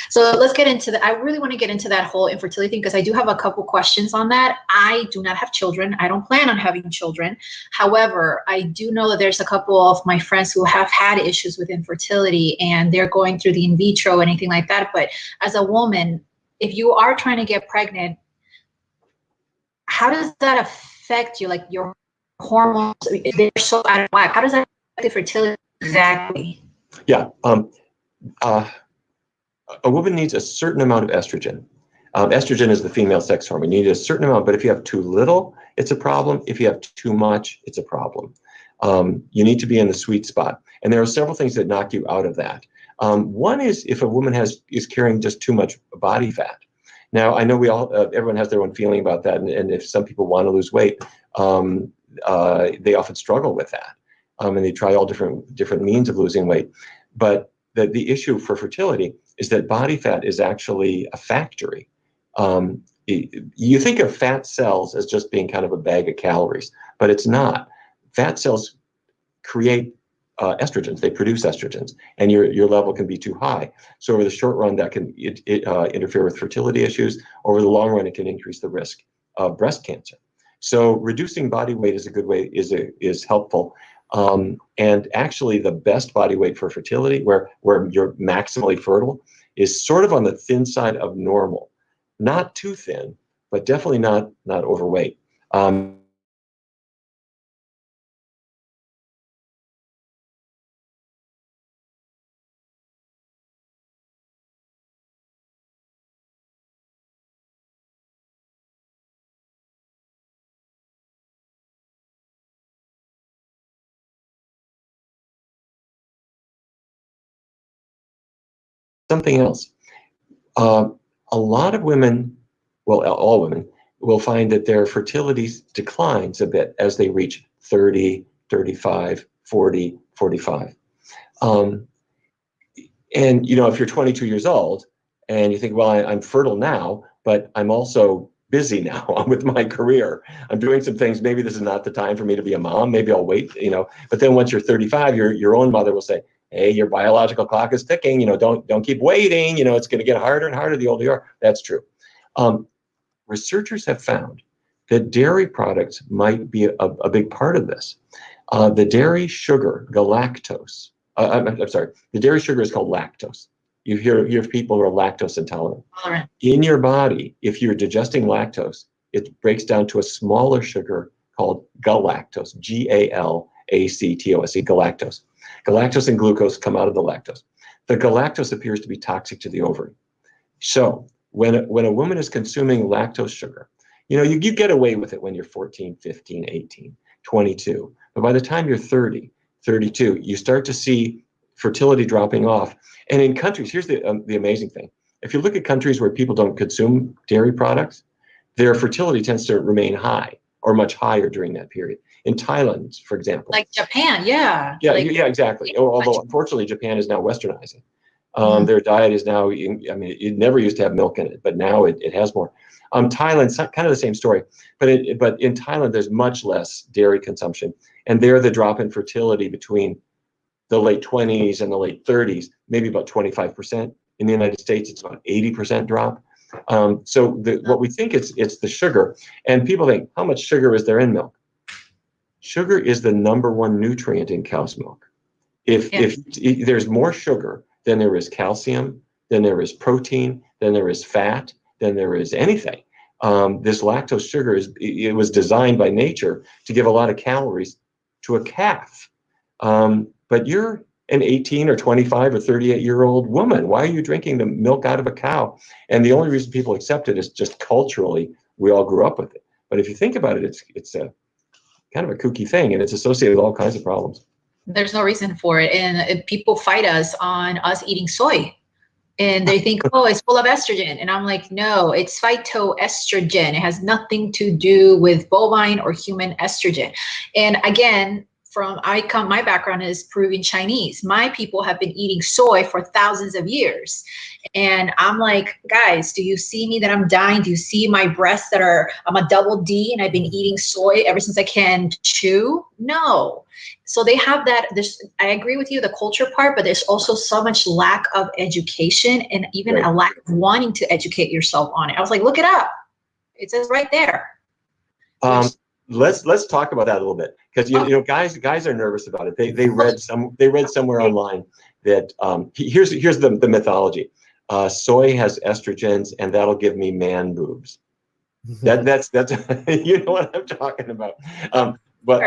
So let's get into that. I really want to get into that whole infertility thing, because I do have a couple questions on that. I do not have children. I don't plan on having children. However, I do know that there's a couple of my friends who have had issues with infertility, and they're going through the in vitro, anything like that. But as a woman, if you are trying to get pregnant, how does that affect you? Like your hormones, they're so out of whack. How does that affect fertility exactly? Yeah. A woman needs a certain amount of estrogen. Estrogen is the female sex hormone. You need a certain amount, but if you have too little, it's a problem. If you have too much, it's a problem. You need to be in the sweet spot. And there are several things that knock you out of that. One is if a woman is carrying just too much body fat. Now, I know everyone has their own feeling about that. And if some people want to lose weight, they often struggle with that. And they try all different means of losing weight. But the issue for fertility is that body fat is actually a factory. You think of fat cells as just being kind of a bag of calories, but it's not. Fat cells create estrogens. They produce estrogens, and your level can be too high. So over the short run, that can interfere with fertility issues. Over the long run, it can increase the risk of breast cancer. So reducing body weight is a good way, is helpful. And actually the best body weight for fertility, where you're maximally fertile, is sort of on the thin side of normal. Not too thin, but definitely not overweight. Something else. A lot of women, well, all women, will find that their fertility declines a bit as they reach 30, 35, 40, 45. And, if you're 22 years old and you think, well, I'm fertile now, but I'm also busy now with my career. I'm doing some things. Maybe this is not the time for me to be a mom. Maybe I'll wait, But then once you're 35, your own mother will say, hey, your biological clock is ticking. Don't keep waiting. It's going to get harder and harder the older you are. That's true. Researchers have found that dairy products might be a big part of this. The dairy sugar, galactose. I'm sorry. The dairy sugar is called lactose. You hear people who are lactose intolerant. In your body, if you're digesting lactose, it breaks down to a smaller sugar called galactose, Galactose, galactose. Galactose and glucose come out of the lactose. The galactose appears to be toxic to the ovary. So when a woman is consuming lactose sugar, You get away with it when you're 14, 15, 18, 22. But by the time you're 30, 32, you start to see fertility dropping off. And in countries, here's the amazing thing. If you look at countries where people don't consume dairy products, their fertility tends to remain high or much higher during that period. In Thailand, for example. Like Japan, yeah. Yeah, like, yeah, exactly. Although, unfortunately, Japan is now westernizing. Their diet is now, it never used to have milk in it, but now it has more. Thailand's kind of the same story, but in Thailand, there's much less dairy consumption. And there, the drop in fertility between the late 20s and the late 30s, maybe about 25%. In the United States, it's about 80% drop. So what we think it's the sugar. And people think, how much sugar is there in milk? Sugar is the #1 nutrient in cow's milk. If there's more sugar than there is calcium, than there is protein, than there is fat, than there is anything, this lactose sugar it was designed by nature to give a lot of calories to a calf. But you're an 18 or 25 or 38-year-old woman. Why are you drinking the milk out of a cow? And the only reason people accept it is just culturally, we all grew up with it. But if you think about it, it's a kind of a kooky thing, and it's associated with all kinds of problems. There's no reason for it. And people fight us on us eating soy. And they think, oh, it's full of estrogen. And I'm like, no, it's phytoestrogen. It has nothing to do with bovine or human estrogen. And again, my background is Peruvian Chinese. My people have been eating soy for thousands of years. And I'm like, guys, do you see me that I'm dying? Do you see my breasts I'm a double D and I've been eating soy ever since I can chew? No. So they have that. I agree with you, the culture part, but there's also so much lack of education and even a lack of wanting to educate yourself on it. I was like, look it up. It says right there. Let's talk about that a little bit, because guys are nervous about it. They read somewhere online that here's the mythology. Soy has estrogens, and that'll give me man boobs. That's you know what I'm talking about. But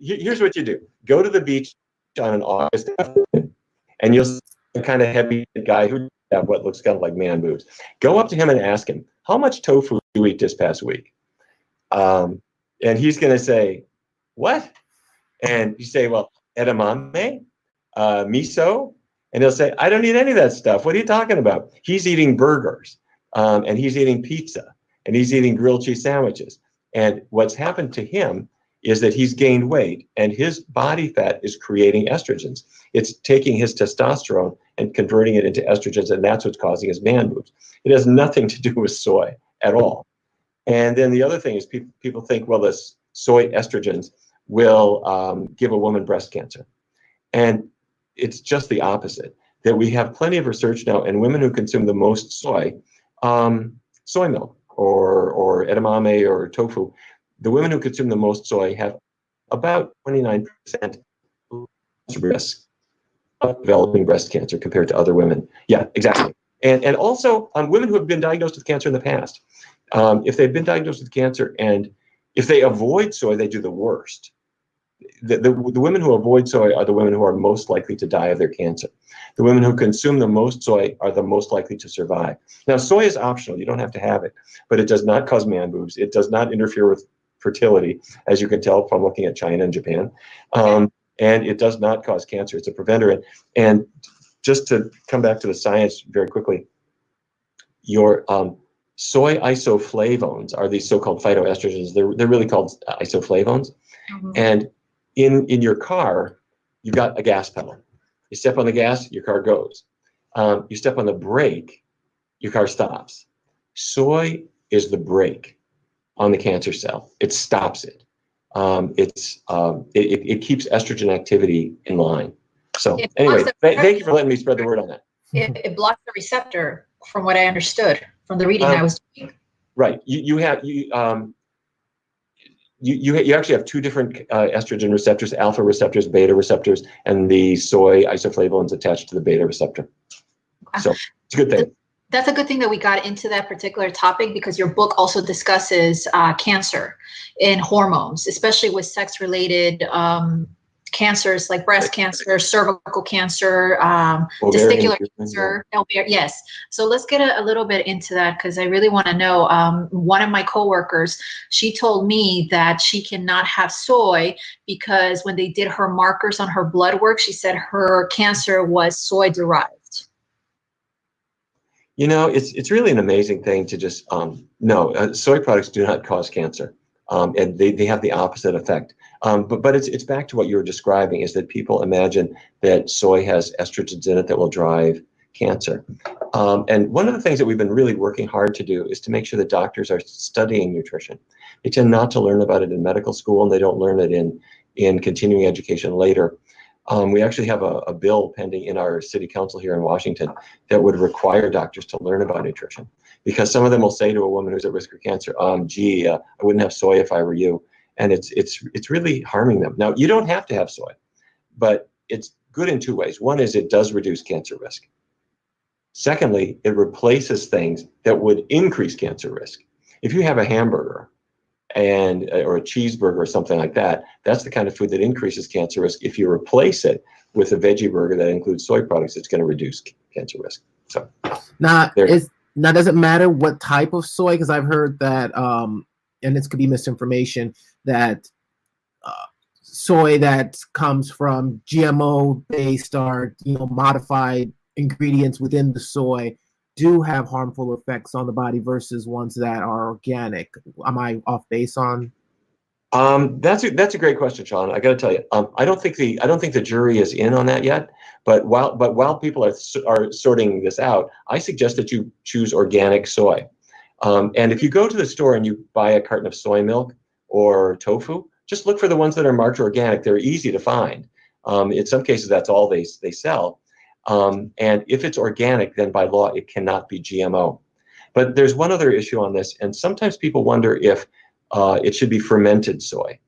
here's what you do: go to the beach on an August afternoon, and you'll see a kind of heavy guy who have what looks kind of like man boobs. Go up to him and ask him, how much tofu did you eat this past week? And he's going to say, what? And you say, well, edamame, miso. And he'll say, I don't eat any of that stuff. What are you talking about? He's eating burgers, and he's eating pizza, and he's eating grilled cheese sandwiches. And what's happened to him is that he's gained weight, and his body fat is creating estrogens. It's taking his testosterone and converting it into estrogens, and that's what's causing his man boobs. It has nothing to do with soy at all. And then the other thing is people think, well, this soy estrogens will give a woman breast cancer. And it's just the opposite, that we have plenty of research now, and women who consume the most soy milk or edamame or tofu, the women who consume the most soy have about 29% risk of developing breast cancer compared to other women. Yeah, exactly. And also women who have been diagnosed with cancer in the past. If they've been diagnosed with cancer and if they avoid soy, they do the worst. The women who avoid soy are the women who are most likely to die of their cancer. The women who consume the most soy are the most likely to survive. Now, soy is optional. You don't have to have it, but it does not cause man boobs. It does not interfere with fertility, as you can tell from looking at China and Japan. And it does not cause cancer. It's a preventer. And just to come back to the science very quickly, your soy isoflavones are these so-called phytoestrogens. They're really called isoflavones. Mm-hmm. And in your car, you've got a gas pedal. You step on the gas, your car goes. You step on the brake, your car stops. Soy is the brake on the cancer cell. It stops it. It keeps estrogen activity in line. So anyway, thank you for letting me spread the word on that. It blocks the receptor, from what I understood from the reading I was doing. Right. You actually have two different estrogen receptors: alpha receptors, beta receptors, and the soy isoflavones attached to the beta receptor. So it's a good thing. That's a good thing that we got into that particular topic, because your book also discusses cancer and hormones, especially with sex-related cancers like breast cancer, cervical cancer, Ovarian testicular cancer. Yes. So let's get a little bit into that because I really want to know. One of my coworkers, she told me that she cannot have soy because when they did her markers on her blood work, she said her cancer was soy derived. You know, it's really an amazing thing to just no, soy products do not cause cancer, and they have the opposite effect. But it's back to what you were describing, is that people imagine that soy has estrogens in it that will drive cancer. And one of the things that we've been really working hard to do is to make sure that doctors are studying nutrition. They tend not to learn about it in medical school, and they don't learn it in continuing education later. We actually have a bill pending in our city council here in Washington that would require doctors to learn about nutrition, because some of them will say to a woman who's at risk of cancer, gee, I wouldn't have soy if I were you. And it's really harming them. Now, you don't have to have soy, but it's good in two ways. One is it does reduce cancer risk. Secondly, it replaces things that would increase cancer risk. If you have a hamburger or a cheeseburger or something like that, that's the kind of food that increases cancer risk. If you replace it with a veggie burger that includes soy products, it's going to reduce cancer risk. So now does it matter what type of soy? Because I've heard that, and this could be misinformation, that soy that comes from GMO based or modified ingredients within the soy do have harmful effects on the body versus ones that are organic. Am I off base on? That's a great question, Sean. I got to tell you, I don't think the jury is in on that yet. But while people are sorting this out, I suggest that you choose organic soy. And if you go to the store and you buy a carton of soy milk or tofu, just look for the ones that are marked organic. They're easy to find. In some cases, that's all they sell. And if it's organic, then by law, it cannot be GMO. But there's one other issue on this, and sometimes people wonder if it should be fermented soy,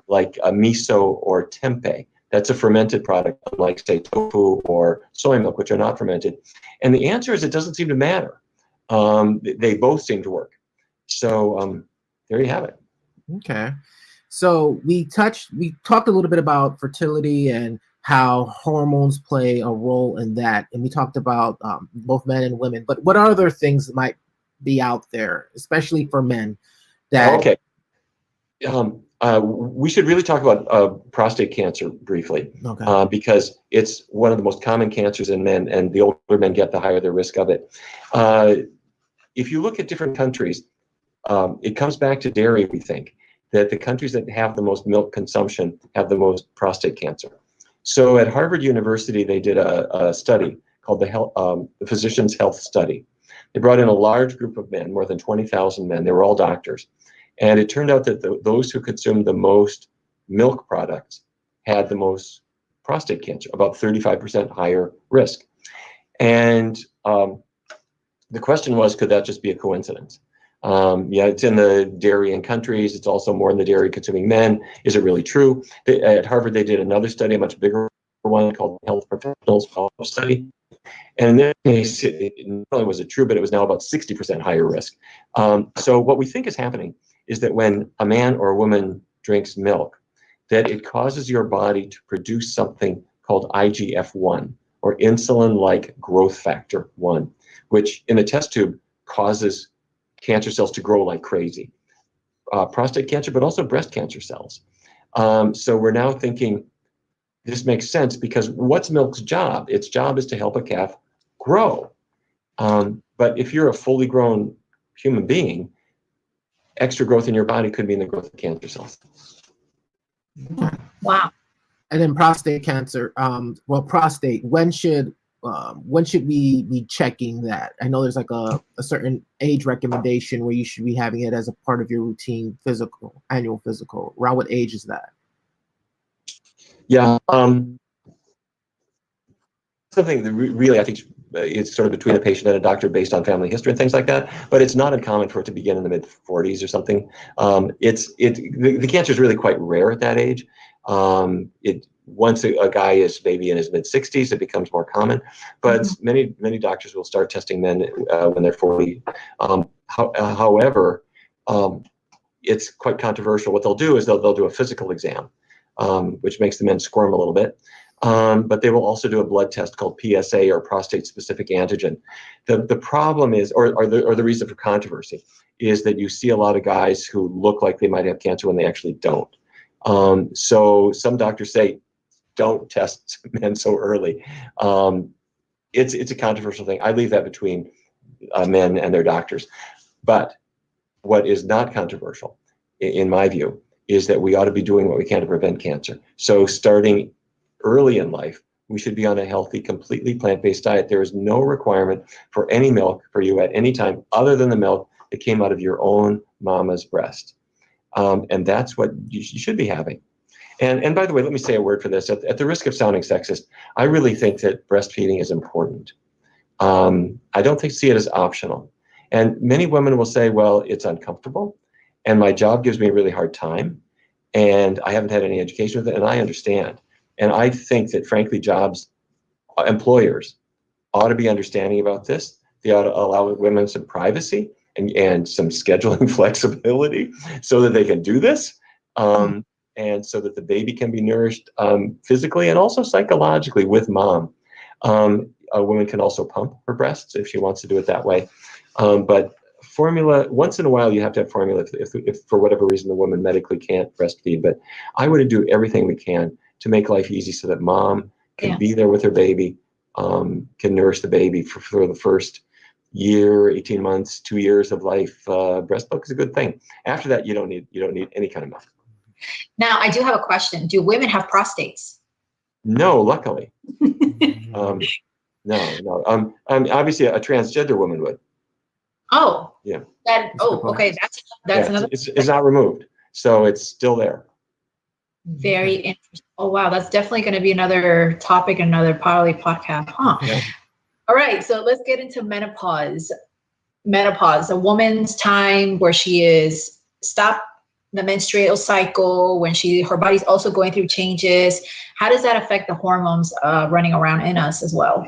like miso or tempeh. That's a fermented product, like, say, tofu or soy milk, which are not fermented. And the answer is it doesn't seem to matter. They both seem to work. So there you have it. Okay. So we talked a little bit about fertility and how hormones play a role in that. And we talked about both men and women. But what other things that might be out there, especially for men? Okay. We should really talk about prostate cancer briefly, because it's one of the most common cancers in men, and the older men get, the higher the risk of it. If you look at different countries, it comes back to dairy, we think, that the countries that have the most milk consumption have the most prostate cancer. So at Harvard University, they did a study called the Physicians' Health Study. They brought in a large group of men, more than 20,000 men. They were all doctors. And it turned out that those who consumed the most milk products had the most prostate cancer, about 35% higher risk. And the question was, could that just be a coincidence? Yeah, it's in the dairy and countries. It's also more in the dairy consuming men. Is it really true? At Harvard, they did another study, a much bigger one called Health Professionals Follow-Up Study. And in this case, not only was it true, but it was now about 60% higher risk. So what we think is happening is that when a man or a woman drinks milk, that it causes your body to produce something called IGF-1, or insulin-like growth factor 1, which in a test tube causes cancer cells to grow like crazy. Prostate cancer, but also breast cancer cells. So we're now thinking this makes sense, because what's milk's job? Its job is to help a calf grow. But if you're a fully grown human being, extra growth in your body could mean the growth of cancer cells. Wow. And then prostate cancer. Prostate. When should we be checking that? I know there's like a certain age recommendation where you should be having it as a part of your routine annual physical. Around what age is that? Yeah. Something that really, I think, it's sort of between a patient and a doctor based on family history and things like that. But it's not uncommon for it to begin in the mid-40s or something. The cancer is really quite rare at that age. Once a guy is maybe in his mid-60s, it becomes more common. But many doctors will start testing men when they're 40. However, it's quite controversial. What they'll do is they'll do a physical exam. which makes the men squirm a little bit. But they will also do a blood test called PSA, or prostate-specific antigen. The problem is, or the reason for controversy, is that you see a lot of guys who look like they might have cancer when they actually don't. So some doctors say, don't test men so early. It's a controversial thing. I leave that between men and their doctors. But what is not controversial, in my view, is that we ought to be doing what we can to prevent cancer. So starting early in life, we should be on a healthy, completely plant-based diet. There is no requirement for any milk for you at any time other than the milk that came out of your own mama's breast. And that's what you should be having. And by the way, let me say a word for this. At the risk of sounding sexist, I really think that breastfeeding is important. I don't see it as optional. And many women will say, well, it's uncomfortable, and my job gives me a really hard time, and I haven't had any education with it, and I understand. And I think that, frankly, employers ought to be understanding about this. They ought to allow women some privacy and some scheduling flexibility so that they can do this, and so that the baby can be nourished physically and also psychologically with mom. A woman can also pump her breasts if she wants to do it that way. But formula, once in a while, you have to have formula if for whatever reason the woman medically can't breastfeed. But I would do everything we can to make life easy so that mom can be there with her baby, can nourish the baby for the first year, 18 months, 2 years of life. Breast milk is a good thing. After that, you don't need any kind of milk. Now, I do have a question. Do women have prostates? No, luckily. No. Obviously, a transgender woman would. Oh. Yeah. Okay. That's another. It's not removed, so it's still there. Very interesting. Oh wow, that's definitely going to be another topic, another probably podcast, huh? Yeah. All right, so let's get into menopause. Menopause, a woman's time where she is stopped the menstrual cycle, when her body's also going through changes. How does that affect the hormones running around in us as well?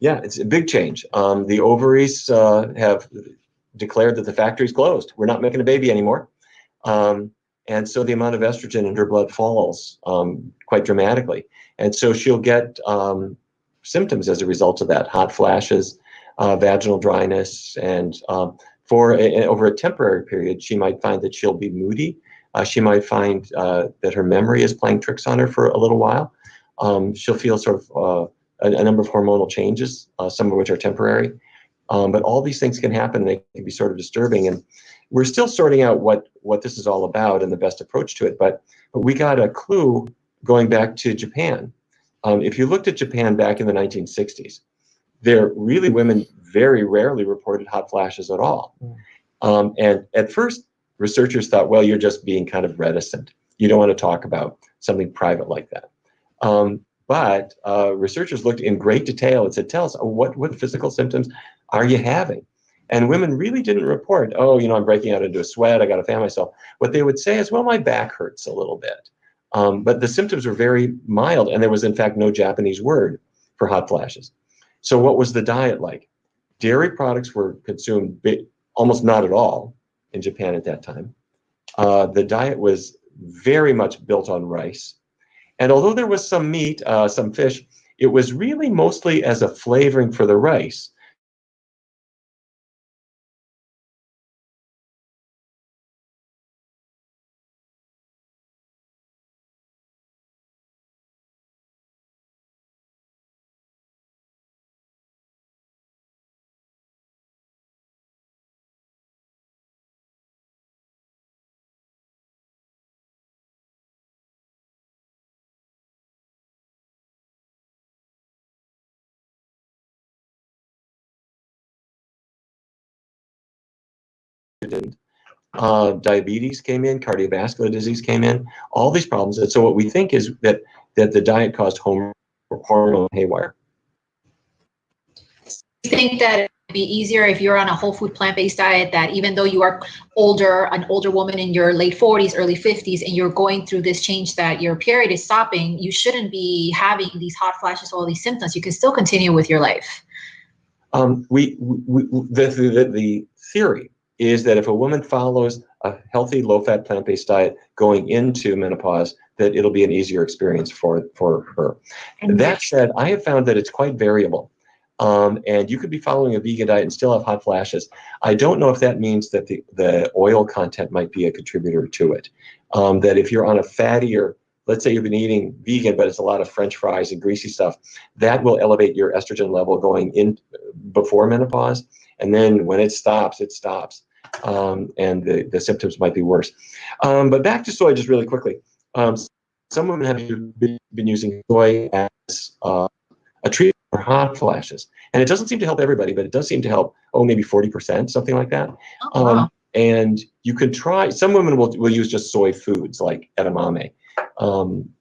Yeah, it's a big change. The ovaries have declared that the factory's closed. We're not making a baby anymore. And so the amount of estrogen in her blood falls quite dramatically. And so she'll get symptoms as a result of that: hot flashes, vaginal dryness, and over a temporary period, she might find that she'll be moody. She might find that her memory is playing tricks on her for a little while. She'll feel sort of a number of hormonal changes, some of which are temporary. But all these things can happen, and they can be sort of disturbing. And we're still sorting out what this is all about and the best approach to it. But we got a clue going back to Japan. If you looked at Japan back in the 1960s, women very rarely reported hot flashes at all. And at first, researchers thought, well, you're just being kind of reticent. You don't want to talk about something private like that. But researchers looked in great detail and said, tell us, what physical symptoms are you having? And women really didn't report, I'm breaking out into a sweat, I got to fan myself. What they would say is, well, my back hurts a little bit. But the symptoms were very mild, and there was, in fact, no Japanese word for hot flashes. So what was the diet like? Dairy products were consumed almost not at all in Japan at that time. The diet was very much built on rice. And although there was some meat, some fish, it was really mostly as a flavoring for the rice. Diabetes came in, cardiovascular disease came in, all these problems. And so what we think is that the diet caused hormone haywire. You think that it'd be easier if you're on a whole food plant-based diet, that even though you are an older woman in your late 40s, early 50s, and you're going through this change, that your period is stopping, you shouldn't be having these hot flashes, all these symptoms. You can still continue with your life. The theory is that if a woman follows a healthy, low-fat, plant-based diet going into menopause, that it'll be an easier experience for her. And That said, I have found that it's quite variable. And you could be following a vegan diet and still have hot flashes. I don't know if that means that the oil content might be a contributor to it. That if you're on a fattier, let's say you've been eating vegan, but it's a lot of French fries and greasy stuff, that will elevate your estrogen level going in before menopause. And then when it stops, it stops. And the symptoms might be worse. But back to soy just really quickly. Some women have been using soy as a treatment for hot flashes. And it doesn't seem to help everybody, but it does seem to help, maybe 40%, something like that. Oh, wow. And you can try, some women will use just soy foods like edamame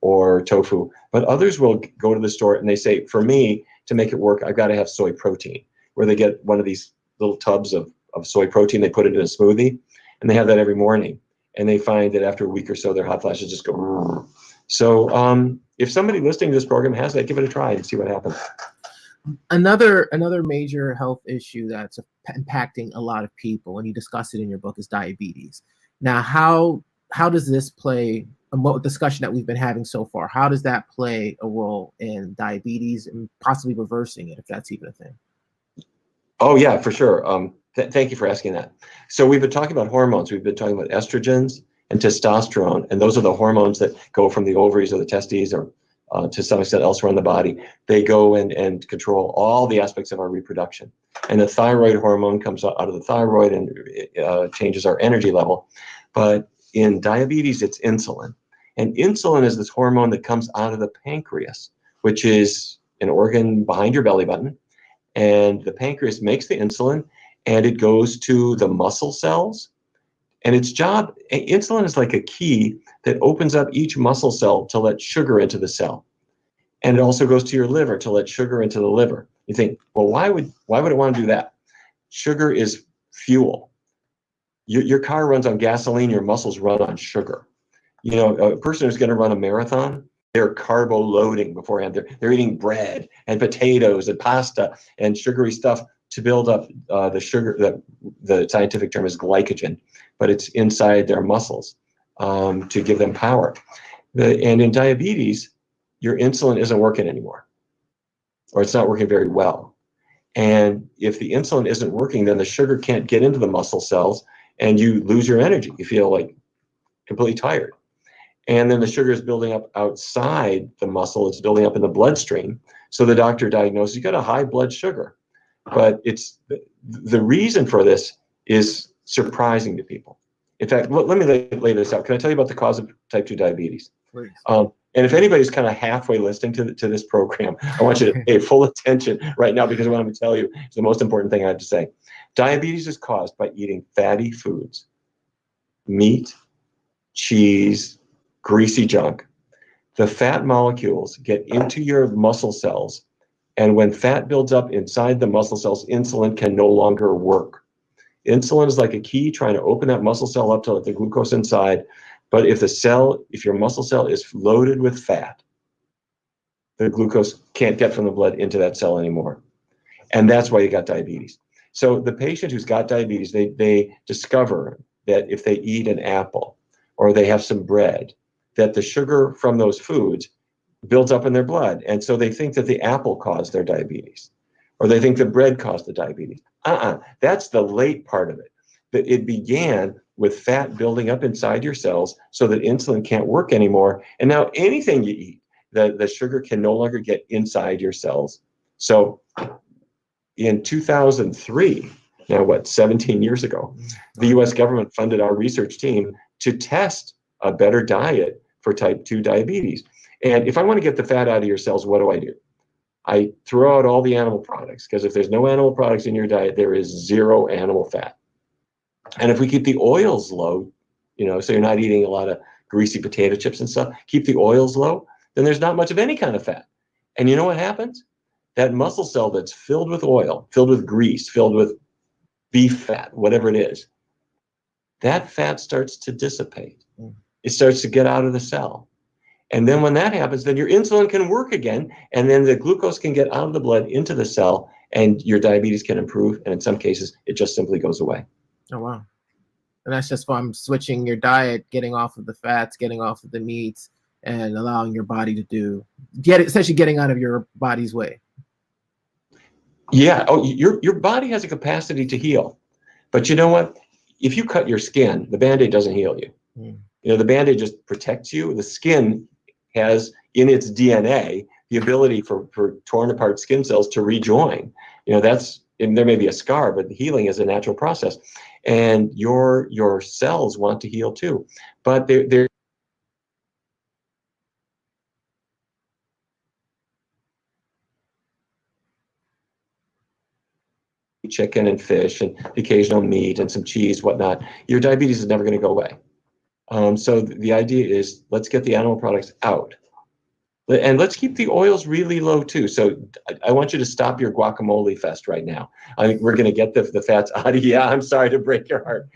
or tofu, but others will go to the store and they say, for me, to make it work, I've got to have soy protein, where they get one of these little tubs of soy protein, they put it in a smoothie, and they have that every morning. And they find that after a week or so, their hot flashes just go. Rrr. So if somebody listening to this program has that, give it a try and see what happens. Another major health issue that's impacting a lot of people, and you discuss it in your book, is diabetes. Now, how does this play, and what discussion that we've been having so far, how does that play a role in diabetes and possibly reversing it, if that's even a thing? Oh, yeah, for sure. Thank you for asking that. So we've been talking about hormones. We've been talking about estrogens and testosterone, and those are the hormones that go from the ovaries or the testes or to some extent elsewhere in the body. They go and control all the aspects of our reproduction. And the thyroid hormone comes out of the thyroid and changes our energy level. But in diabetes, it's insulin. And insulin is this hormone that comes out of the pancreas, which is an organ behind your belly button. And the pancreas makes the insulin, and it goes to the muscle cells. And its job, insulin is like a key that opens up each muscle cell to let sugar into the cell. And it also goes to your liver to let sugar into the liver. You think, well, why would it want to do that? Sugar is fuel. Your car runs on gasoline, your muscles run on sugar. You know, a person who's going to run a marathon, they're carbo loading beforehand. They're eating bread and potatoes and pasta and sugary stuff to build up the sugar. That the scientific term is glycogen, but it's inside their muscles to give them power. And in diabetes, your insulin isn't working anymore, or it's not working very well. And if the insulin isn't working, then the sugar can't get into the muscle cells, and you lose your energy. You feel like completely tired. And then the sugar is building up outside the muscle. It's building up in the bloodstream. So the doctor diagnoses you got a high blood sugar. But it's the reason for this is surprising to people. In fact, let me lay this out. Can I tell you about the cause of type 2 diabetes? Please. And if anybody's kind of halfway listening to this program, I want you to pay full attention right now, because what I'm going to tell you is the most important thing I have to say. Diabetes is caused by eating fatty foods, meat, cheese, greasy junk. The fat molecules get into your muscle cells, and when fat builds up inside the muscle cells, insulin can no longer work. Insulin is like a key trying to open that muscle cell up to let the glucose inside. But if your muscle cell is loaded with fat, the glucose can't get from the blood into that cell anymore. And that's why you got diabetes. So the patient who's got diabetes, they discover that if they eat an apple or they have some bread, that the sugar from those foods builds up in their blood. And so they think that the apple caused their diabetes, or they think the bread caused the diabetes. That's the late part of it. That it began with fat building up inside your cells so that insulin can't work anymore. And now anything you eat, the sugar can no longer get inside your cells. So in 2003, now 17 years ago, the US government funded our research team to test a better diet for type 2 diabetes. And if I want to get the fat out of your cells, what do? I throw out all the animal products, because if there's no animal products in your diet, there is zero animal fat. And if we keep the oils low, so you're not eating a lot of greasy potato chips and stuff, keep the oils low, then there's not much of any kind of fat. And you know what happens? That muscle cell that's filled with oil, filled with grease, filled with beef fat, whatever it is, that fat starts to dissipate. It starts to get out of the cell. And then when that happens, then your insulin can work again, and then the glucose can get out of the blood into the cell, and your diabetes can improve. And in some cases, it just simply goes away. Oh, wow. And that's just from switching your diet, getting off of the fats, getting off of the meats, and allowing your body to essentially getting out of your body's way. Yeah. Oh, your body has a capacity to heal, but you know what? If you cut your skin, the Band-Aid doesn't heal you. Mm. You know, the Band-Aid just protects you. The skin has in its DNA the ability for torn apart skin cells to rejoin. You know, and there may be a scar, but the healing is a natural process. And your cells want to heal too. But they're chicken and fish and the occasional meat and some cheese, whatnot, your diabetes is never going to go away. So the idea is let's get the animal products out. And let's keep the oils really low too. So I want you to stop your guacamole fest right now. I think we're going to get the fats out of you. Yeah, I'm sorry to break your heart.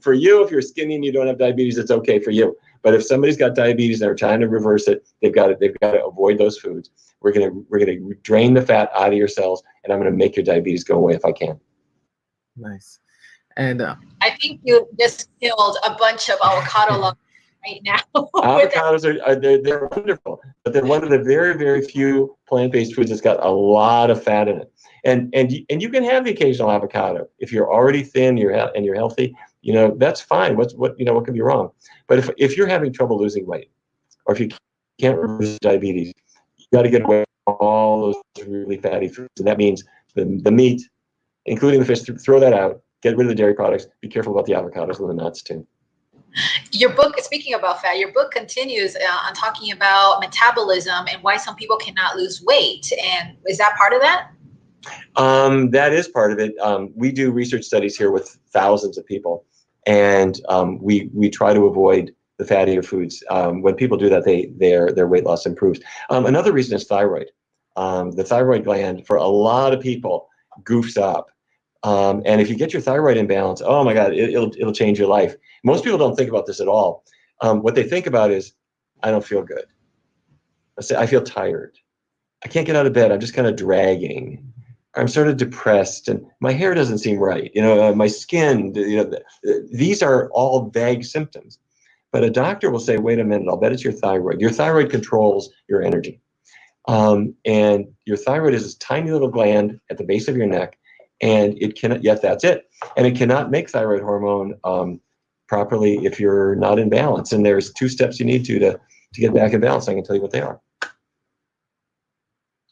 For you, if you're skinny and you don't have diabetes, it's okay for you. But if somebody's got diabetes and they're trying to reverse it, they've got to avoid those foods. We're gonna drain the fat out of your cells, and I'm gonna make your diabetes go away if I can. Nice. And I think you just killed a bunch of avocado lovers right now. Avocados they're wonderful, but they're one of the very, very few plant-based foods that's got a lot of fat in it. And you can have the occasional avocado if you're already thin, you're healthy. You know, that's fine. What could be wrong? But if you're having trouble losing weight, or if you can't reverse diabetes, you got to get away from all those really fatty foods, and that means the meat, including the fish. Throw that out. Get rid of the dairy products. Be careful about the avocados and the nuts too. Your book, speaking about fat, your book continues on talking about metabolism and why some people cannot lose weight. And is that part of that? That is part of it. We do research studies here with thousands of people, and we try to avoid the fattier foods. When people do that, their weight loss improves. Another reason is thyroid. The thyroid gland for a lot of people goofs up. And if you get your thyroid in balance, oh my God, it'll change your life. Most people don't think about this at all. What they think about is, I don't feel good. I feel tired. I can't get out of bed. I'm just kind of dragging. I'm sort of depressed, and my hair doesn't seem right. My skin. These are all vague symptoms. But a doctor will say, "Wait a minute. I'll bet it's your thyroid. Your thyroid controls your energy, and your thyroid is this tiny little gland at the base of your neck." And it cannot, yet that's it. And it cannot make thyroid hormone properly if you're not in balance. And there's 2 steps you need to get back in balance. I can tell you what they are.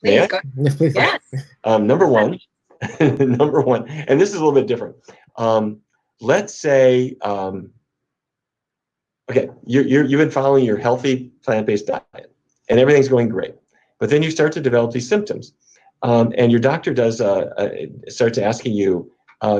Please go. Yes. Number one, and this is a little bit different. Let's say, okay, you've been following your healthy plant-based diet, and everything's going great. But then you start to develop these symptoms. And your doctor starts asking you,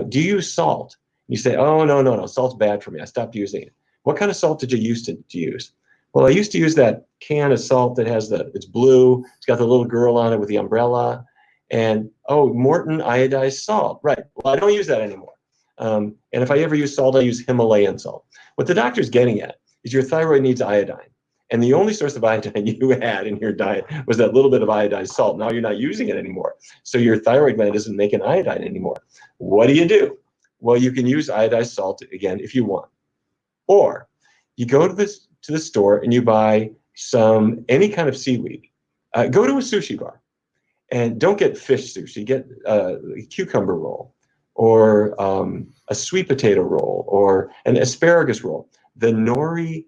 do you use salt? You say, oh, no, salt's bad for me. I stopped using it. What kind of salt did you used to use? Well, I used to use that can of salt that it's blue. It's got the little girl on it with the umbrella. And, oh, Morton iodized salt. Right. Well, I don't use that anymore. And if I ever use salt, I use Himalayan salt. What the doctor's getting at is your thyroid needs iodine. And the only source of iodine you had in your diet was that little bit of iodized salt. Now you're not using it anymore. So your thyroid gland isn't making iodine anymore. What do? Well, you can use iodized salt again if you want. Or you go to the store and you buy any kind of seaweed. Go to a sushi bar and don't get fish sushi. Get a cucumber roll or a sweet potato roll or an asparagus roll. The nori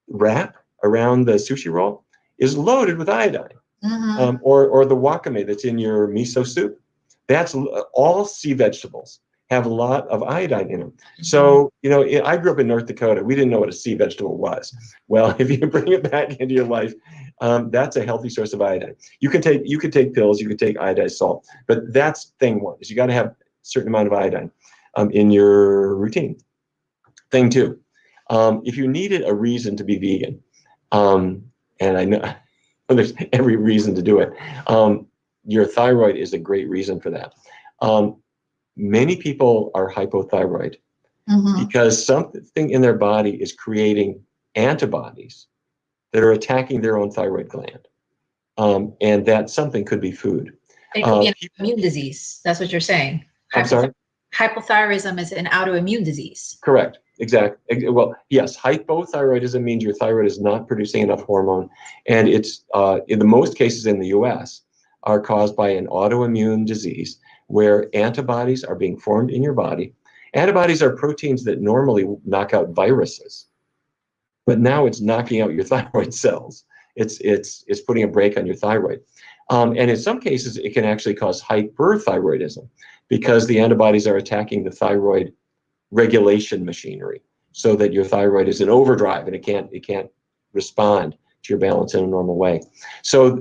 wrap around the sushi roll is loaded with iodine. Mm-hmm. Or the wakame that's in your miso soup. That's all sea vegetables have a lot of iodine in them. Mm-hmm. So, I grew up in North Dakota. We didn't know what a sea vegetable was. Well, if you bring it back into your life, that's a healthy source of iodine. You can take pills, you can take iodized salt, but that's thing one, is you got to have a certain amount of iodine in your routine. Thing two, if you needed a reason to be vegan, and I know there's every reason to do it, your thyroid is a great reason for that. Many people are hypothyroid because something in their body is creating antibodies that are attacking their own thyroid gland. And that something could be food. It could be an immune disease. That's what you're saying. I'm sorry? Hypothyroidism is an autoimmune disease. Correct. exactly. Well, yes, hypothyroidism means your thyroid is not producing enough hormone, and it's in the most cases in the U.S. are caused by an autoimmune disease where antibodies are being formed in your body. Antibodies are proteins that normally knock out viruses, but now it's knocking out your thyroid cells. It's putting a brake on your thyroid, and in some cases it can actually cause hyperthyroidism because the antibodies are attacking the thyroid regulation machinery, so that your thyroid is in overdrive and it can't respond to your balance in a normal way. So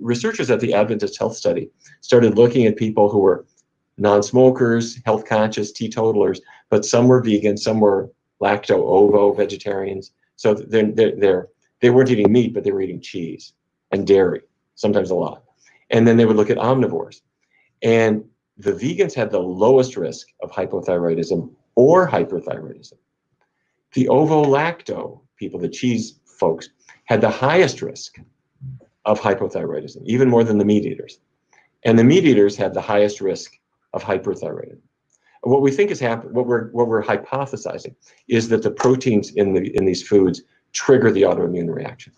researchers at the Adventist Health Study started looking at people who were non-smokers, health conscious, teetotalers, but some were vegan, some were lacto-ovo vegetarians. So they weren't eating meat, but they were eating cheese and dairy, sometimes a lot. And then they would look at omnivores. And the vegans had the lowest risk of hypothyroidism or hyperthyroidism. The ovo-lacto people, the cheese folks, had the highest risk of hypothyroidism, even more than the meat eaters. And the meat eaters had the highest risk of hyperthyroidism. What we think is happening, what we're hypothesizing, is that the proteins in these foods trigger the autoimmune reaction.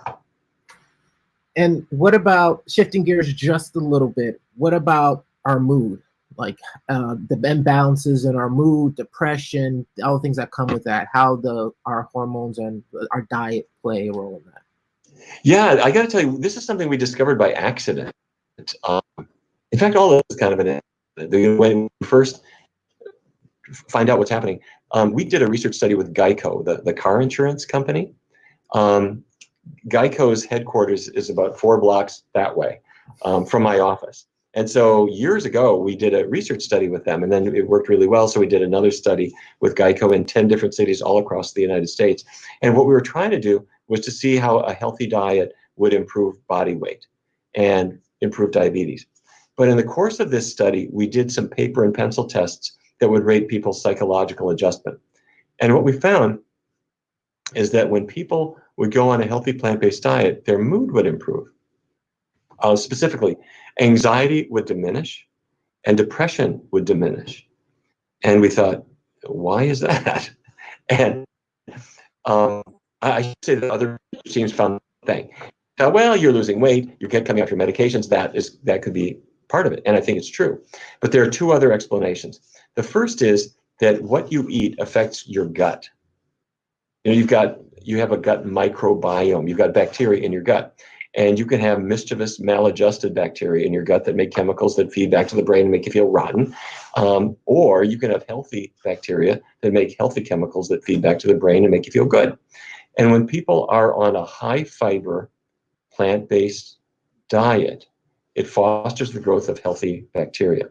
And what about, shifting gears just a little bit, what about our mood? Like the imbalances in our mood, depression, all the things that come with that, how our hormones and our diet play a role in that. Yeah, I got to tell you, this is something we discovered by accident. In fact, all of this is kind of an accident. When we first find out what's happening, we did a research study with Geico, the car insurance company. Geico's headquarters is about 4 blocks that way from my office. And so years ago, we did a research study with them, and then it worked really well. So we did another study with Geico in 10 different cities all across the United States. And what we were trying to do was to see how a healthy diet would improve body weight and improve diabetes. But in the course of this study, we did some paper and pencil tests that would rate people's psychological adjustment. And what we found is that when people would go on a healthy plant-based diet, their mood would improve. Specifically, anxiety would diminish and depression would diminish. And we thought, why is that? And I should say that other teams found the thing. Well, you're losing weight, you're coming off your medications, that could be part of it. And I think it's true. But there are 2 other explanations. The first is that what you eat affects your gut. You have a gut microbiome. You've got bacteria in your gut. And you can have mischievous, maladjusted bacteria in your gut that make chemicals that feed back to the brain and make you feel rotten. Or you can have healthy bacteria that make healthy chemicals that feed back to the brain and make you feel good. And when people are on a high fiber, plant-based diet, it fosters the growth of healthy bacteria.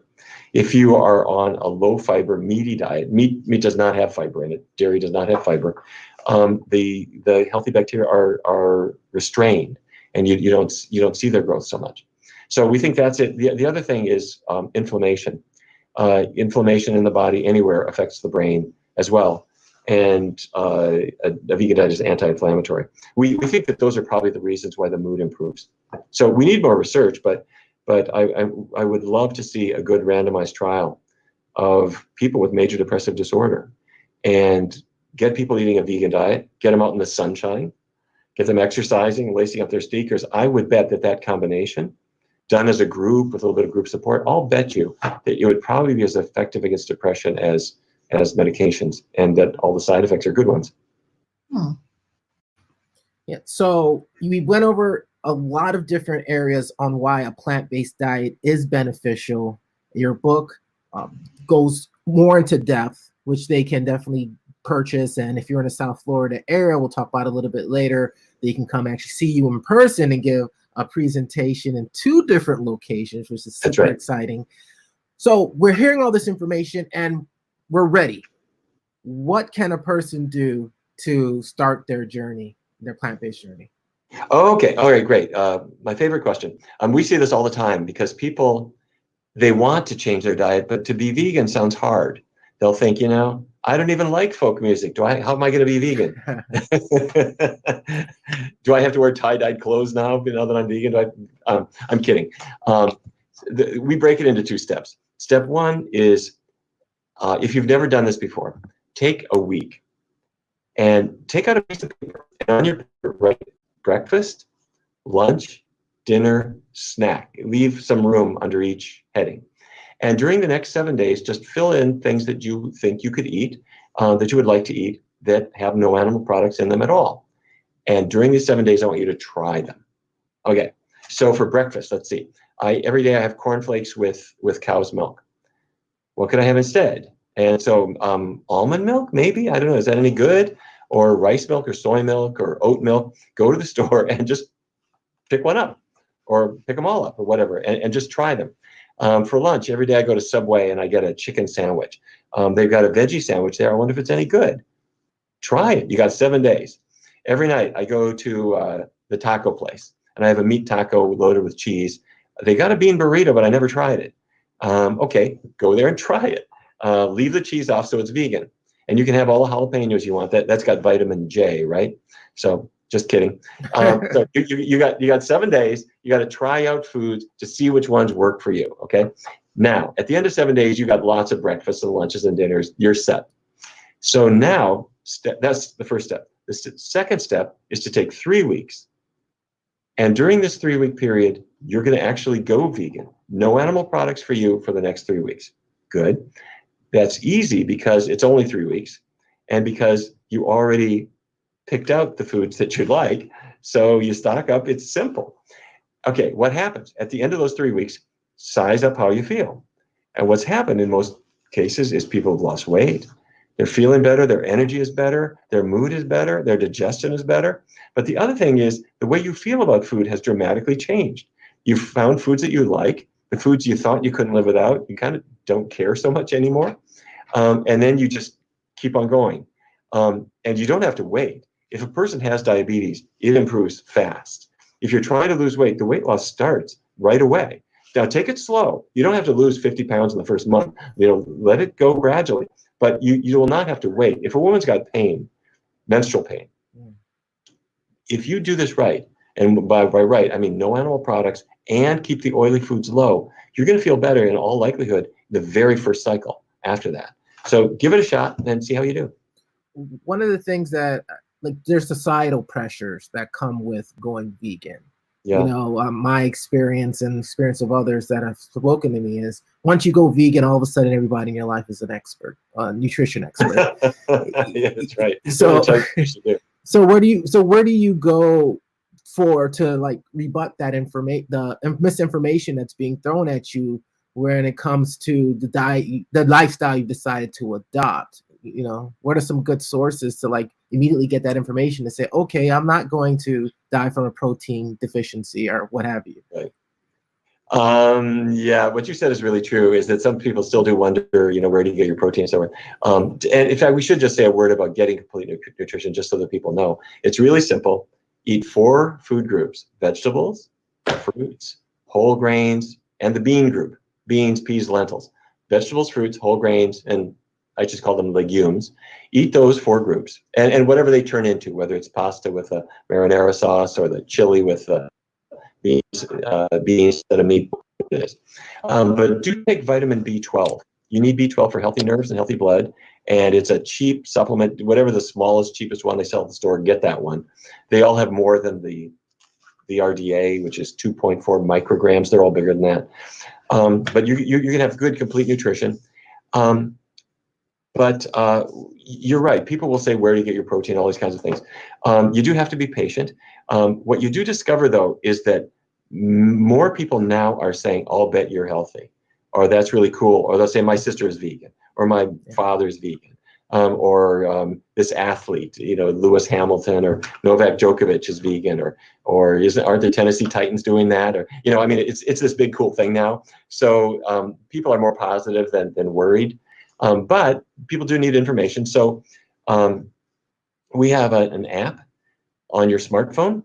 If you are on a low fiber, meaty diet, meat does not have fiber in it, dairy does not have fiber, the healthy bacteria are restrained, and you don't see their growth so much. So we think that's it. The other thing is inflammation. Inflammation in the body anywhere affects the brain as well. And a vegan diet is anti-inflammatory. We think that those are probably the reasons why the mood improves. So we need more research, but I would love to see a good randomized trial of people with major depressive disorder and get people eating a vegan diet, get them out in the sunshine, get them exercising, lacing up their sneakers. I would bet that combination, done as a group with a little bit of group support, I'll bet you that it would probably be as effective against depression as medications, and that all the side effects are good ones. Yeah, so we went over a lot of different areas on why a plant-based diet is beneficial. Your book goes more into depth, which they can definitely purchase. And if you're in the South Florida area, we'll talk about it a little bit later, they can come actually see you in person and give a presentation in 2 different locations, which is super exciting. So we're hearing all this information and we're ready. What can a person do to start their journey, their plant-based journey? Okay. All right. Great. My favorite question. We see this all the time because people, they want to change their diet, but to be vegan sounds hard. They'll think, I don't even like folk music. How am I going to be vegan? Do I have to wear tie-dyed clothes now that I'm vegan? I'm kidding. We break it into 2 steps. Step 1 is, if you've never done this before, take a week and take out a piece of paper, and on your paper write breakfast, lunch, dinner, snack. Leave some room under each heading. And during the next 7 days, just fill in things that you think you could eat, that you would like to eat, that have no animal products in them at all. And during these 7 days, I want you to try them. Okay, so for breakfast, let's see. Every day I have cornflakes with cow's milk. What could I have instead? And so almond milk, maybe? I don't know. Is that any good? Or rice milk or soy milk or oat milk? Go to the store and just pick one up, or pick them all up, or whatever, and just try them. For lunch, every day I go to Subway and I get a chicken sandwich. They've got a veggie sandwich there. I wonder if it's any good. Try it. You got 7 days. Every night I go to the taco place and I have a meat taco loaded with cheese. They got a bean burrito, but I never tried it. Okay, go there and try it. Leave the cheese off so it's vegan. And you can have all the jalapenos you want. That's got vitamin J, right? So just kidding. So you got 7 days. You got to try out foods to see which ones work for you. Okay. Now, at the end of 7 days, you got lots of breakfasts and lunches and dinners. You're set. So now, that's the first step. The second step is to take 3 weeks. And during this 3-week period, you're going to actually go vegan. No animal products for you for the next 3 weeks. Good. That's easy because it's only 3 weeks, and because you already picked out the foods that you like, so you stock up. It's simple. Okay, what happens? At the end of those 3 weeks, size up how you feel. And what's happened in most cases is people have lost weight. They're feeling better, their energy is better, their mood is better, their digestion is better. But the other thing is the way you feel about food has dramatically changed. You've found foods that you like, the foods you thought you couldn't live without, you kind of don't care so much anymore. And then you just keep on going. And you don't have to wait. If a person has diabetes, it improves fast. If you're trying to lose weight, the weight loss starts right away. Now take it slow. You don't have to lose 50 pounds in the first month. Let it go gradually. But you will not have to wait. If a woman's got pain, menstrual pain, if you do this right, and by right, I mean no animal products, and keep the oily foods low, you're going to feel better in all likelihood the very first cycle after that. So give it a shot and see how you do. One of the things that, like, there's societal pressures that come with going vegan. Yeah. My experience and experience of others that have spoken to me is once you go vegan, all of a sudden everybody in your life is an expert, nutrition expert. Yeah, that's right. So where do you go to like rebut that the misinformation that's being thrown at you when it comes to the diet, the lifestyle you decided to adopt? What are some good sources to like immediately get that information to say, okay, I'm not going to die from a protein deficiency or what have you? Right. Yeah, what you said is really true, is that some people still do wonder, where do you get your protein and so on. And in fact, we should just say a word about getting complete nutrition just so that people know. It's really simple. Eat 4 food groups: vegetables, fruits, whole grains, and the bean group: beans, peas, lentils. Vegetables, fruits, whole grains, and I just call them legumes. Eat those 4 groups, and whatever they turn into, whether it's pasta with a marinara sauce or the chili with beans instead of meat. But do take vitamin B12. You need B12 for healthy nerves and healthy blood, and it's a cheap supplement. Whatever the smallest, cheapest one they sell at the store, get that one. They all have more than the RDA, which is 2.4 micrograms. They're all bigger than that. But you can have good, complete nutrition. But you're right. People will say, where do you get your protein? All these kinds of things. You do have to be patient. What you do discover, though, is that more people now are saying, I'll bet you're healthy, or that's really cool. Or they'll say, my sister is vegan, or my father's vegan, or this athlete, Lewis Hamilton or Novak Djokovic is vegan, or aren't the Tennessee Titans doing that? Or, it's this big, cool thing now. So people are more positive than worried. But people do need information. So we have an app on your smartphone.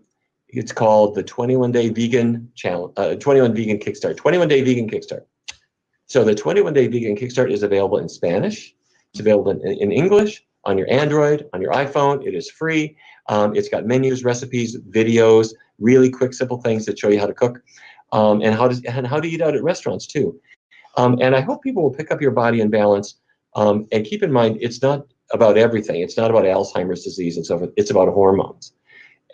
It's called the 21 Day Vegan Challenge, 21 Vegan Kickstart, 21 Day Vegan Kickstart. So the 21 Day Vegan Kickstart is available in Spanish. It's available in English, on your Android, on your iPhone. It is free. It's got menus, recipes, videos, really quick, simple things that show you how to cook, and how to eat out at restaurants too. And I hope people will pick up your body in balance. And keep in mind, it's not about everything. It's not about Alzheimer's disease and so forth. It's about hormones.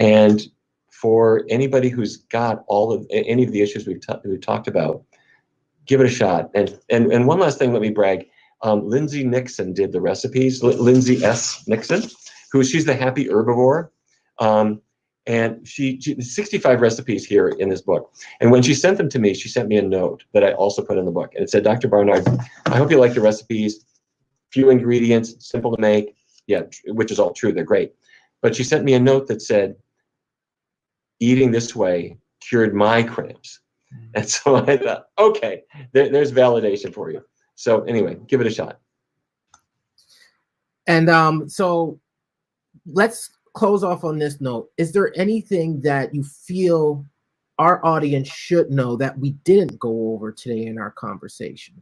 And for anybody who's got any of the issues we've talked about, give it a shot. And one last thing, let me brag. Lindsay Nixon did the recipes. Lindsay S. Nixon, she's the happy herbivore. And she 65 recipes here in this book. And when she sent them to me, she sent me a note that I also put in the book. And it said, Dr. Barnard, I hope you like the recipes. Few ingredients, simple to make. Yeah, which is all true. They're great. But she sent me a note that said, eating this way cured my cramps. And so I thought, okay, there's validation for you. So anyway, give it a shot. And so let's close off on this note. Is there anything that you feel our audience should know that we didn't go over today in our conversation?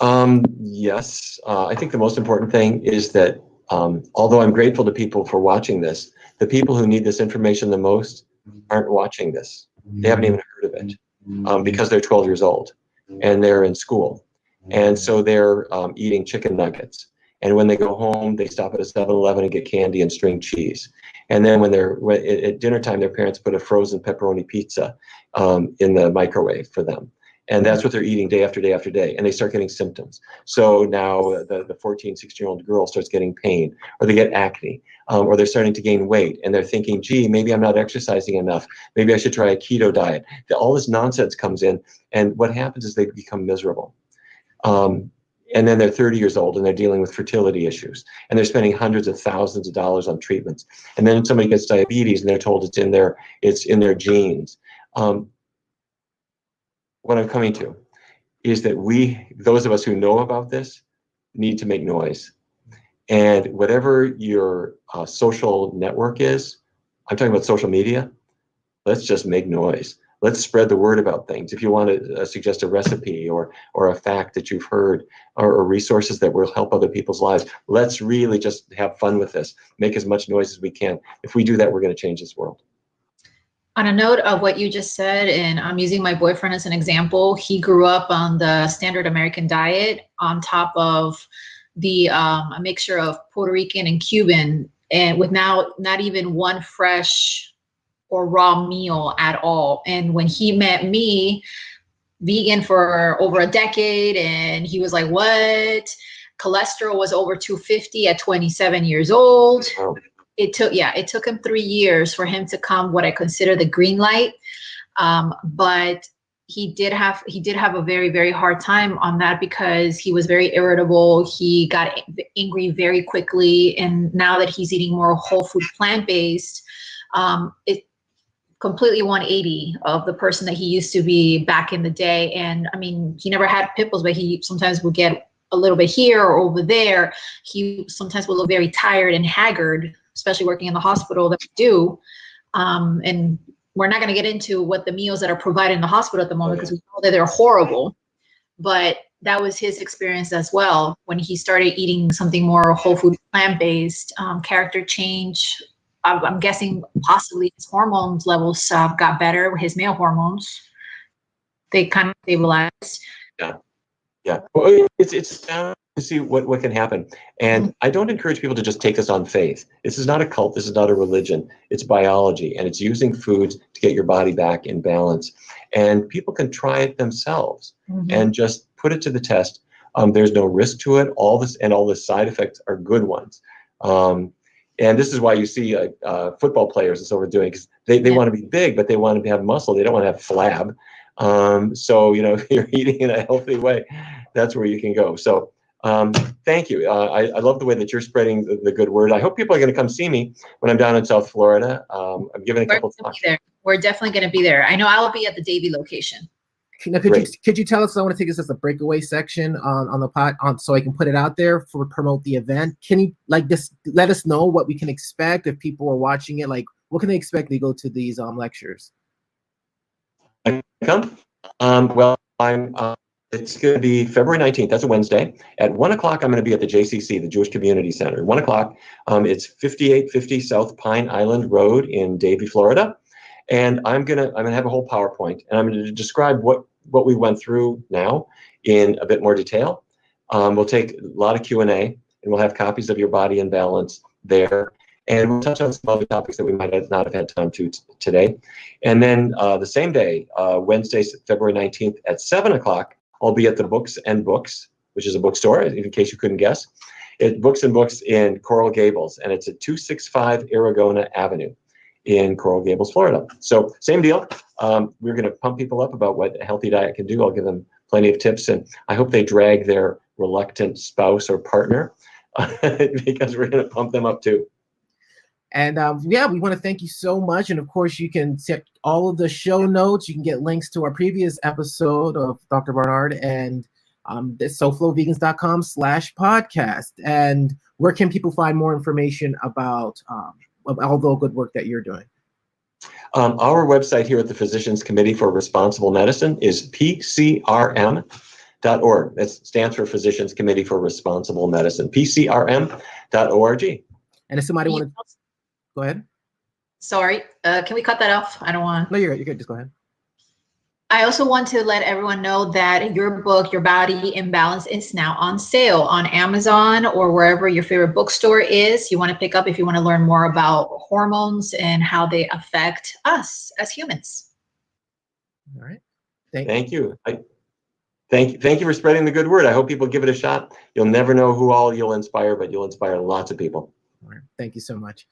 Yes. I think the most important thing is that although I'm grateful to people for watching this, the people who need this information the most aren't watching this. They haven't even heard of it because they're 12 years old and they're in school. And so they're eating chicken nuggets. And when they go home, they stop at a 7-Eleven and get candy and string cheese. And then when at dinner time, their parents put a frozen pepperoni pizza in the microwave for them. And that's what they're eating day after day after day. And they start getting symptoms. So now the 14, 16-year-old girl starts getting pain, or they get acne, or they're starting to gain weight. And they're thinking, gee, maybe I'm not exercising enough. Maybe I should try a keto diet. All this nonsense comes in. And what happens is they become miserable. And then they're 30 years old and they're dealing with fertility issues. And they're spending hundreds of thousands of dollars on treatments. And then somebody gets diabetes and they're told it's in their genes. What I'm coming to is that those of us who know about this, need to make noise. And whatever your social network is, I'm talking about social media, let's just make noise. Let's spread the word about things. If you want to suggest a recipe or a fact that you've heard or resources that will help other people's lives, let's really just have fun with this. Make as much noise as we can. If we do that, we're going to change this world. On a note of what you just said, and I'm using my boyfriend as an example, he grew up on the standard American diet on top of a mixture of Puerto Rican and Cuban, and with now not even one fresh or raw meal at all. And when he met me, vegan for over a decade, and he was like, what? Cholesterol was over 250 at 27 years old. Oh. It took him 3 years for him to come what I consider the green light. But he did have a very, very hard time on that because he was very irritable. He got angry very quickly. And now that he's eating more whole food, plant-based, it completely 180 of the person that he used to be back in the day. And I mean, he never had pimples, but he sometimes would get a little bit here or over there. He sometimes will look very tired and haggard, especially working in the hospital that we do. And we're not going to get into what the meals that are provided in the hospital at the moment because we know that they're horrible. But that was his experience as well. When he started eating something more whole food, plant-based, character change. I'm guessing possibly his hormones levels got better. His male hormones, they kind of stabilized. Yeah. Well, it's down to see what can happen. And I don't encourage people to just take this on faith. This is not a cult. This is not a religion. It's biology, and it's using foods to get your body back in balance. And people can try it themselves and just put it to the test. There's no risk to it. All the side effects are good ones. And this is why you see football players and so we're doing, because they want to be big, but they want to have muscle. They don't want to have flab. So, if you're eating in a healthy way, that's where you can go. So thank you. I love the way that you're spreading the good word. I hope people are going to come see me when I'm down in South Florida. I'm giving a couple talks. We're definitely going to be there. I know I'll be at the Davie location. Now, could you tell us? I want to take this as a breakaway section on the pod, so I can put it out there for promote the event. Can you just let us know what we can expect if people are watching it? Like, what can they expect if they go to these lectures? Come. Well, it's going to be February 19th. That's a Wednesday. At 1 o'clock, I'm going to be at the JCC, the Jewish Community Center. 1 o'clock. It's 5850 South Pine Island Road in Davie, Florida. And I'm gonna have a whole PowerPoint, and I'm going to describe what we went through now in a bit more detail. We'll take a lot of Q&A, and we'll have copies of Your Body in Balance there. And we'll touch on some other topics that we might not have had time to today. And then the same day, Wednesday, February 19th at 7 o'clock, I'll be at the Books and Books, which is a bookstore, in case you couldn't guess. It's Books and Books in Coral Gables, and it's at 265 Aragona Avenue in Coral Gables, Florida. So same deal. We're going to pump people up about what a healthy diet can do. I'll give them plenty of tips, and I hope they drag their reluctant spouse or partner because we're going to pump them up too. And yeah, we want to thank you so much. And of course, you can check all of the show notes. You can get links to our previous episode of Dr. Barnard and SoFlowVegans.com/podcast. And where can people find more information about all the good work that you're doing? Our website here at the Physicians Committee for Responsible Medicine is PCRM.org. That stands for Physicians Committee for Responsible Medicine, PCRM.org. And if somebody want to go ahead. Sorry, can we cut that off? I don't want. No, you're good. You're good. Just go ahead. I also want to let everyone know that your book, Your Body in Balance, is now on sale on Amazon or wherever your favorite bookstore is. You want to pick up if you want to learn more about hormones and how they affect us as humans. All right. Thank you. Thank you for spreading the good word. I hope people give it a shot. You'll never know who all you'll inspire, but you'll inspire lots of people. All right. Thank you so much.